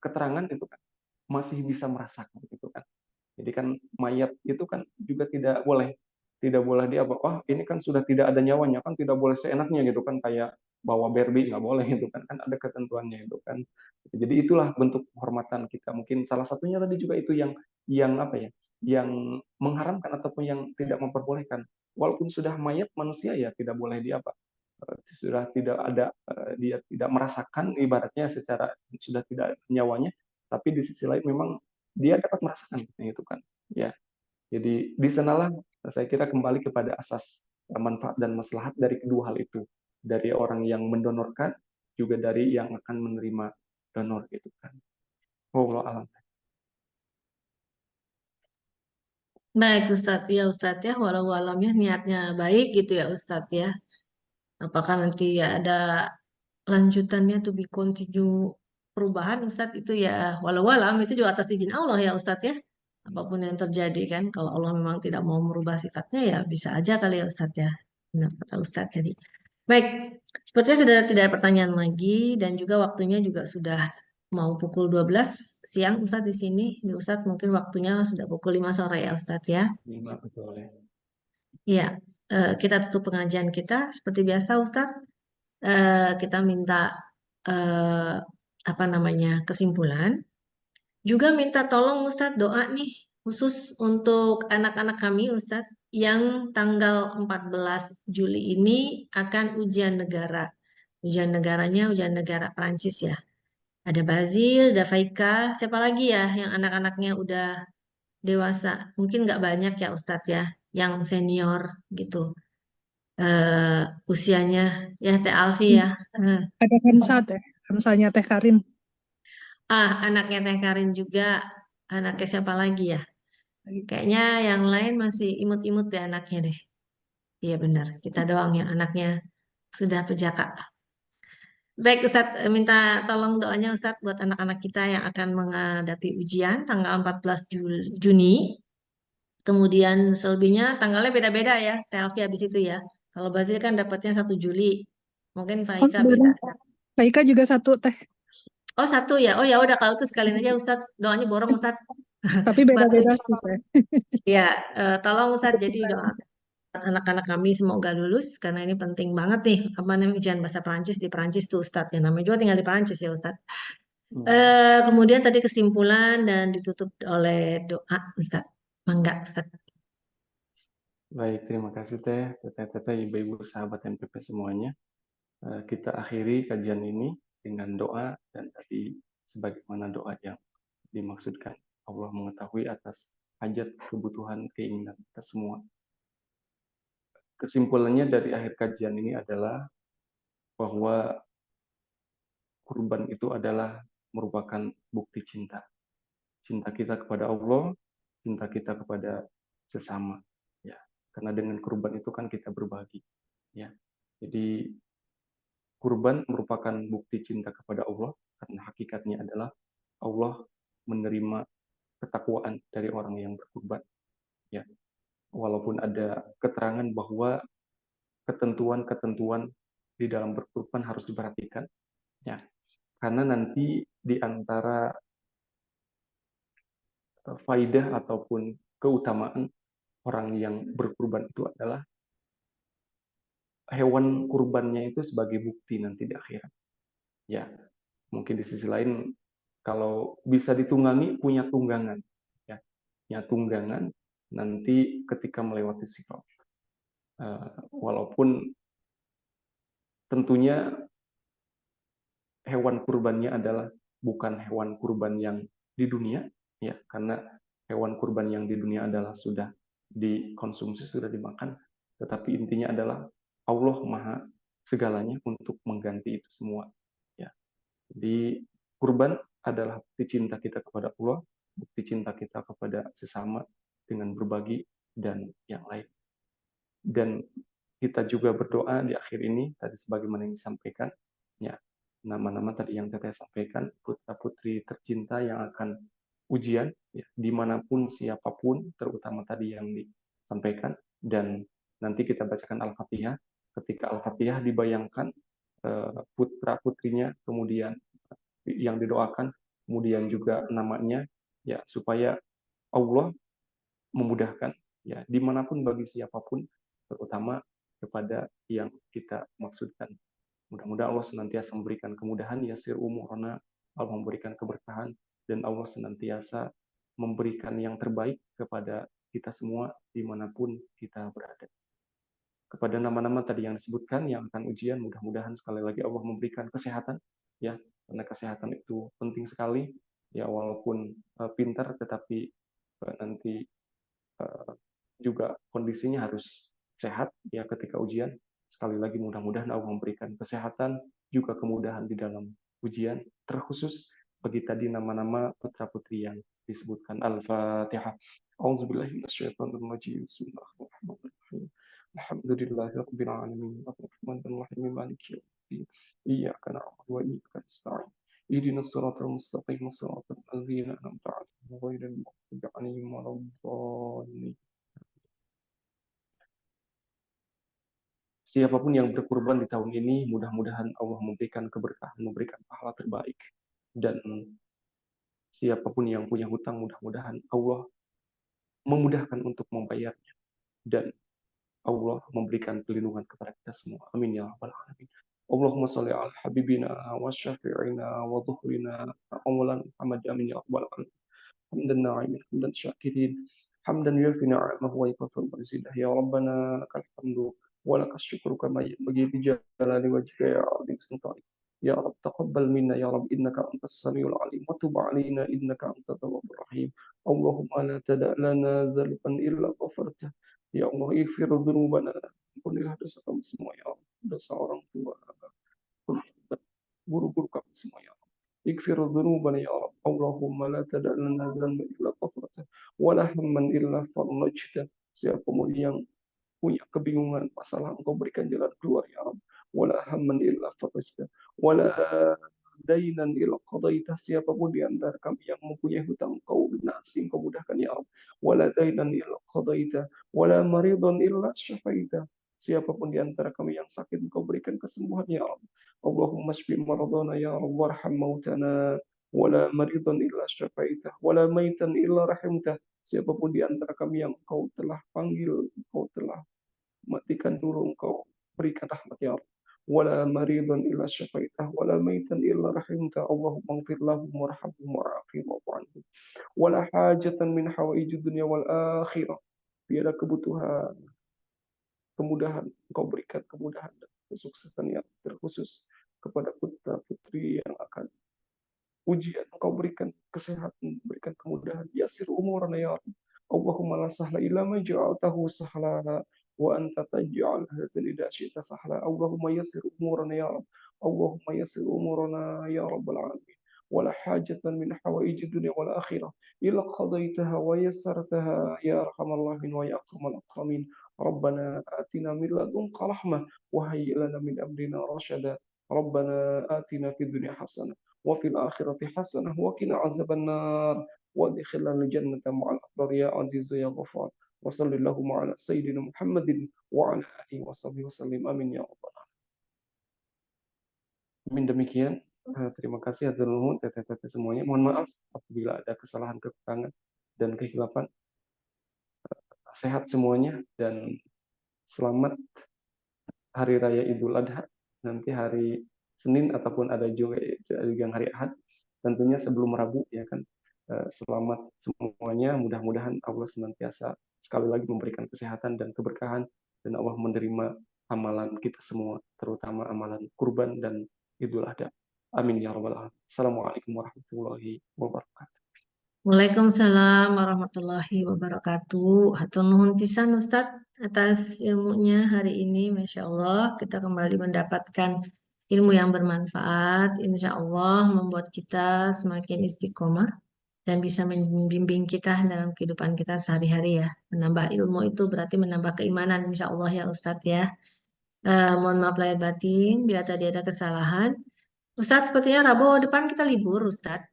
keterangan itu kan masih bisa merasakan gitu kan. Jadi kan mayat itu kan juga tidak boleh ini kan sudah tidak ada nyawanya, kan tidak boleh seenaknya gitu kan, kayak bawa Barbie nggak boleh gitu kan, kan ada ketentuannya itu kan. Jadi itulah bentuk penghormatan kita. Mungkin salah satunya tadi juga itu yang yang mengharamkan ataupun yang tidak memperbolehkan. Walaupun sudah mayat manusia ya tidak boleh sudah tidak ada dia tidak merasakan ibaratnya secara sudah tidak nyawanya, tapi di sisi lain memang dia dapat merasakan itu kan. Ya. Jadi di sanalah saya kira kembali kepada asas manfaat dan maslahat dari kedua hal itu. Dari orang yang mendonorkan, juga dari yang akan menerima donor gitu kan. Wallahu a'lam. Baik Ustadz, ya Ustadz ya, walau alamnya niatnya baik gitu ya Ustadz ya. Apakah nanti ya ada lanjutannya to be continue perubahan Ustadz itu ya walau alam itu juga atas izin Allah ya Ustadz ya. Apapun yang terjadi kan, kalau Allah memang tidak mau merubah sifatnya ya bisa aja kali ya Ustadz ya. Benar kata Ustadz tadi. Baik, sepertinya sudah tidak ada pertanyaan lagi dan juga waktunya juga sudah mau pukul 12 siang Ustadz di sini. Ini Ustadz mungkin waktunya sudah pukul 5 sore ya Ustadz ya. 5 betul ya. Iya, kita tutup pengajian kita seperti biasa Ustadz. Kita minta eh, apa namanya kesimpulan. Juga minta tolong Ustadz doa nih khusus untuk anak-anak kami Ustadz yang tanggal 14 Juli ini akan ujian negara. Ujian negaranya ujian negara Prancis ya. Ada Bazil, ada Faika, siapa lagi ya yang anak-anaknya udah dewasa? Mungkin nggak banyak ya Ustadz ya, yang senior gitu. Usianya ya Teh Alfi ya. Eh, Ada Hamsa teh, Hamsanya Teh Karin. anaknya Teh Karin juga. Anaknya siapa lagi ya? Kayaknya yang lain masih imut-imut deh anaknya deh. Iya benar, kita doang yang anaknya sudah pejaka. Baik Ustadz, minta tolong doanya Ustadz buat anak-anak kita yang akan menghadapi ujian tanggal 14 Juni. Kemudian selebihnya tanggalnya beda-beda ya, Telvi habis itu ya. Kalau Bazil kan dapatnya 1 Juli. Mungkin Oh, Faika beda. beda. Faika juga 1 teh, Oh 1 ya. Oh ya udah kalau itu sekalian aja Ustadz. Doanya borong Ustadz. tapi Buat beda-beda sih teh. ya, tolong Ustadz jadi doa anak-anak kami semoga lulus karena ini penting banget nih apa namanya ujian bahasa Perancis di Perancis tuh Ustadz ya namanya juga tinggal di Perancis ya Ustadz. Kemudian tadi kesimpulan dan ditutup oleh doa Ustadz. Mangga Ustadz. Baik, terima kasih Teh, Teteh, Ibu-ibu, sahabat MPP semuanya. Kita akhiri kajian ini dengan doa dan tadi sebagaimana doa yang dimaksudkan. Allah mengetahui atas hajat, kebutuhan, keinginan kita semua. Kesimpulannya dari akhir kajian ini adalah bahwa kurban itu adalah merupakan bukti cinta. Cinta kita kepada Allah, cinta kita kepada sesama. Ya, karena dengan kurban itu kan kita berbagi. Ya, jadi kurban merupakan bukti cinta kepada Allah karena hakikatnya adalah Allah menerima ketakwaan dari orang yang berkurban. Ya, walaupun ada keterangan bahwa ketentuan-ketentuan di dalam berkurban harus diperhatikan. Ya, karena nanti di antara faidah ataupun keutamaan orang yang berkurban itu adalah hewan kurbannya itu sebagai bukti nanti di akhirat. Ya, mungkin di sisi lain kalau bisa ditunggangi punya tunggangan, ya, punya tunggangan nanti ketika melewati sirat. Walaupun tentunya hewan kurbannya adalah bukan hewan kurban yang di dunia, ya, karena hewan kurban yang di dunia adalah sudah dikonsumsi, sudah dimakan, tetapi intinya adalah Allah Maha segalanya untuk mengganti itu semua. Ya. Jadi kurban adalah bukti cinta kita kepada Allah, bukti cinta kita kepada sesama dengan berbagi dan yang lain. Dan kita juga berdoa di akhir ini tadi sebagaimana yang disampaikan, ya, nama-nama tadi yang Teteh sampaikan, putra-putri tercinta yang akan ujian, ya, dimanapun siapapun, terutama tadi yang disampaikan, dan nanti kita bacakan Al-Fatihah. Ketika Al-Fatihah dibayangkan putra-putrinya, kemudian yang didoakan, kemudian juga namanya, ya, supaya Allah memudahkan, ya, dimanapun bagi siapapun, terutama kepada yang kita maksudkan. Mudah-mudahan Allah senantiasa memberikan kemudahan, yasir umurana, Allah memberikan keberkahan, dan Allah senantiasa memberikan yang terbaik kepada kita semua dimanapun kita berada. Kepada nama-nama tadi yang disebutkan yang akan ujian, mudah-mudahan sekali lagi Allah memberikan kesehatan, ya, karena kesehatan itu penting sekali, ya, walaupun pintar tetapi nanti juga kondisinya harus sehat, ya, ketika ujian. Sekali lagi mudah-mudahan Allah memberikan kesehatan juga kemudahan di dalam ujian, terkhusus bagi tadi nama-nama putra-putri yang disebutkan. Al-Fatihah. A'udzubillahi minasyaitonir rajim. Bismillahirrahmanirrahim. Alhamdulillahirabbil alamin. Arrahmanir rahim. Maliki yaumiddin. Iyyaka na'budu wa iyyaka nasta'in. Ihdinas siratal mustaqim. Siratal ladzina an'amta 'alaihim ghairil maghdubi 'alaihim waladdallin. Siapapun yang berkurban di tahun ini, mudah-mudahan Allah memberikan keberkahan, memberikan pahala terbaik. Dan siapapun yang punya hutang, mudah-mudahan Allah memudahkan untuk membayarnya. Dan Allah memberikan perlindungan kepada kita semua. Amin ya rabbal alamin. Allahumma sholli ala habibina wa syafi'ina wa dhuhrina awalan Muhammad amin ya rabbal alamin. Hamdan na'imin, hamdan syakirin, hamdan yufi ni'amahu wa yakfur mazidah. Ya Rabbana lakal hamdu wa lakas syukru kama yanbaghi bi jalali wajhika ya azim sultanik. Ya Rabb taqabbal minna ya Rabb innaka antas samiul alim wa tub alaina innaka antat tawwabur rahim. Allahumma la tada' lana dzalban illa ghafartah. Ya Allah ighfir dzunubana, ampunilah dosa kami semua ya Allah, dosa orang tua, guru-guru kami semua ya Allah. Ighfir dzunubana ya Rabb. Allahumma la tada' lana dzalban illa ghafartah wa la hamman illa farajtah. Siapapun yang punya kebingungan masalah, Engkau berikan jalan keluar ya Rabb. Wala hamman illa farajtah wala dainan illa qadaitah. Siapapun di antara kami yang mempunyai hutang, Engkau lunasi, Engkau mudahkan ya Rabb. Wala dainan illa qadaitah wala maridan illa syafaitah. Siapapun di antara kami yang sakit, Engkau berikan kesembuhan ya Rabb. Allahumma shfi maradana ya Rabb warham mautana wala maridan illa syafaitah wala maitan illa rahimtah. Siapapun di antara kami yang Engkau telah panggil, Engkau telah matikan dulu, Engkau berikan rahmat ya Rabb. Wala maridan illa syafaitah wala maitan illa rahimtah. Allahumma ighfir lahum warhamhum wa'afihim wa'fu anhum. Wala hajatan min hawaijid dunya wal akhirah. Tiada kebutuhan, kemudahan, Engkau berikan kemudahan dan kesuksesan yang terkhusus kepada putra-putri yang akan ujian, Engkau berikan kesehatan, berikan kemudahan. Yasir umurana ya Rabb. Allahumma la sahla illa ma ja'altahu sahla wa anta taj'al hadzal idza syi'ta sahla. Allahumma yassir umurana ya Rabb. Allahumma yassir umurana ya rabbal alamin. Wala hajatan min hawaiji dunya wal akhirah illa qadaitaha wa yassartaha ya arhamar rahimin wa ya akramal akramin. Rabbana atina min ladunka rahmah wa hayyi lana min amrina rashada. Rabbana atina fid dunya hasanah وفي الآخرة حسنة وقنا عذاب النار وادخلنا الجنة مع الأبرار يا عزيز يا غفار وصلى اللهم على سيدنا محمد وعلى آله وصحبه وسلم آمين يا رب العالمين. Demikian, terima kasih hatur nuhun teteh-teteh semuanya. Mohon maaf apabila ada kesalahan, kekurangan dan kekhilafan. Sehat semuanya dan selamat Hari Raya Idul Adha. Nanti hari Senin ataupun ada juga yang hari Ahad, tentunya sebelum Rabu ya kan. Selamat semuanya, mudah-mudahan Allah senantiasa sekali lagi memberikan kesehatan dan keberkahan dan Allah menerima amalan kita semua, terutama amalan kurban dan Idul Adha. Amin ya rabbal alamin. Assalamualaikum warahmatullahi wabarakatuh. Waalaikumsalam warahmatullahi wabarakatuh. Hatur nuhun pisan Ustadz atas ilmunya hari ini. Masya Allah, kita kembali mendapatkan ilmu yang bermanfaat. Insya Allah membuat kita semakin istiqomah dan bisa membimbing kita dalam kehidupan kita sehari-hari ya. Menambah ilmu itu berarti menambah keimanan insya Allah ya Ustadz ya. Mohon maaf lahir batin bila tadi ada kesalahan. Ustadz sepertinya Rabu depan kita libur Ustadz.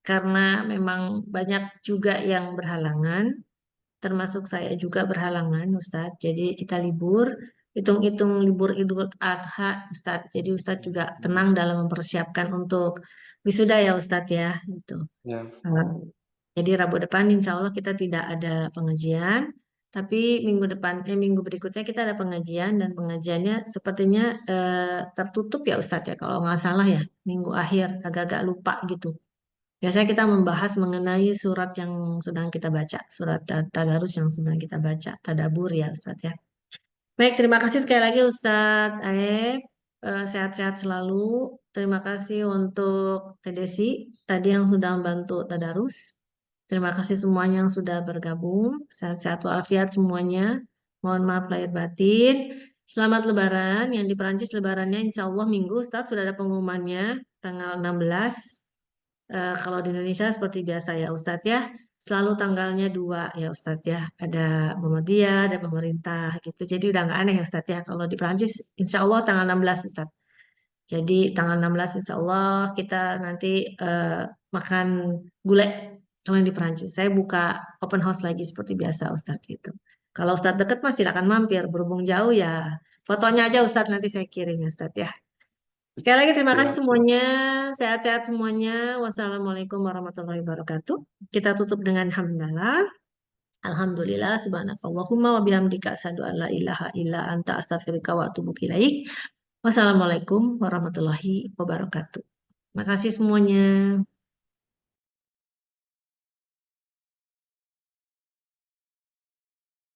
Karena memang banyak juga yang berhalangan, termasuk saya juga berhalangan, Ustadz. Jadi kita libur, hitung-hitung libur Idul Adha, Ustadz. Jadi Ustadz juga tenang dalam mempersiapkan untuk wisuda ya, Ustadz ya. Gitu. Ya. Jadi Rabu depan insya Allah kita tidak ada pengajian, tapi minggu berikutnya kita ada pengajian dan pengajiannya sepertinya tertutup ya Ustadz ya, kalau nggak salah ya, minggu akhir agak-agak lupa gitu. Biasanya kita membahas mengenai surat yang sedang kita baca, surat Tadarus yang sedang kita baca, Tadabur ya Ustadz ya. Baik, terima kasih sekali lagi Ustadz Aep, sehat-sehat selalu. Terima kasih untuk Teh Desi tadi yang sudah membantu Tadarus. Terima kasih semuanya yang sudah bergabung. Sehat-sehat walafiat semuanya. Mohon maaf lahir batin. Selamat Lebaran. Yang di Perancis Lebarannya insya Allah Minggu Ustadz sudah ada pengumumannya tanggal 16. Kalau di Indonesia seperti biasa ya Ustadz ya, selalu tanggalnya 2 ya Ustadz ya. Ada Muhammadiyah, ada pemerintah gitu. Jadi udah nggak aneh ya Ustadz ya. Kalau di Prancis insya Allah tanggal 16 Ustadz. Jadi tanggal 16 insya Allah kita nanti makan gulai kalau yang di Prancis. Saya buka open house lagi seperti biasa Ustadz gitu. Kalau Ustadz deket mas silakan mampir. Berhubung jauh ya fotonya aja Ustadz nanti saya kirim ya Ustadz ya. Sekali lagi terima kasih Siap, siap. semuanya. Sehat-sehat semuanya. Wassalamualaikum warahmatullahi wabarakatuh. Kita tutup dengan hamdalah. Alhamdulillah subhanakallahumma wa bihamdika asyhadu an la ilaha illa anta astaghfiruka wa atubu ilaik. Wassalamualaikum warahmatullahi wabarakatuh. Terima kasih semuanya.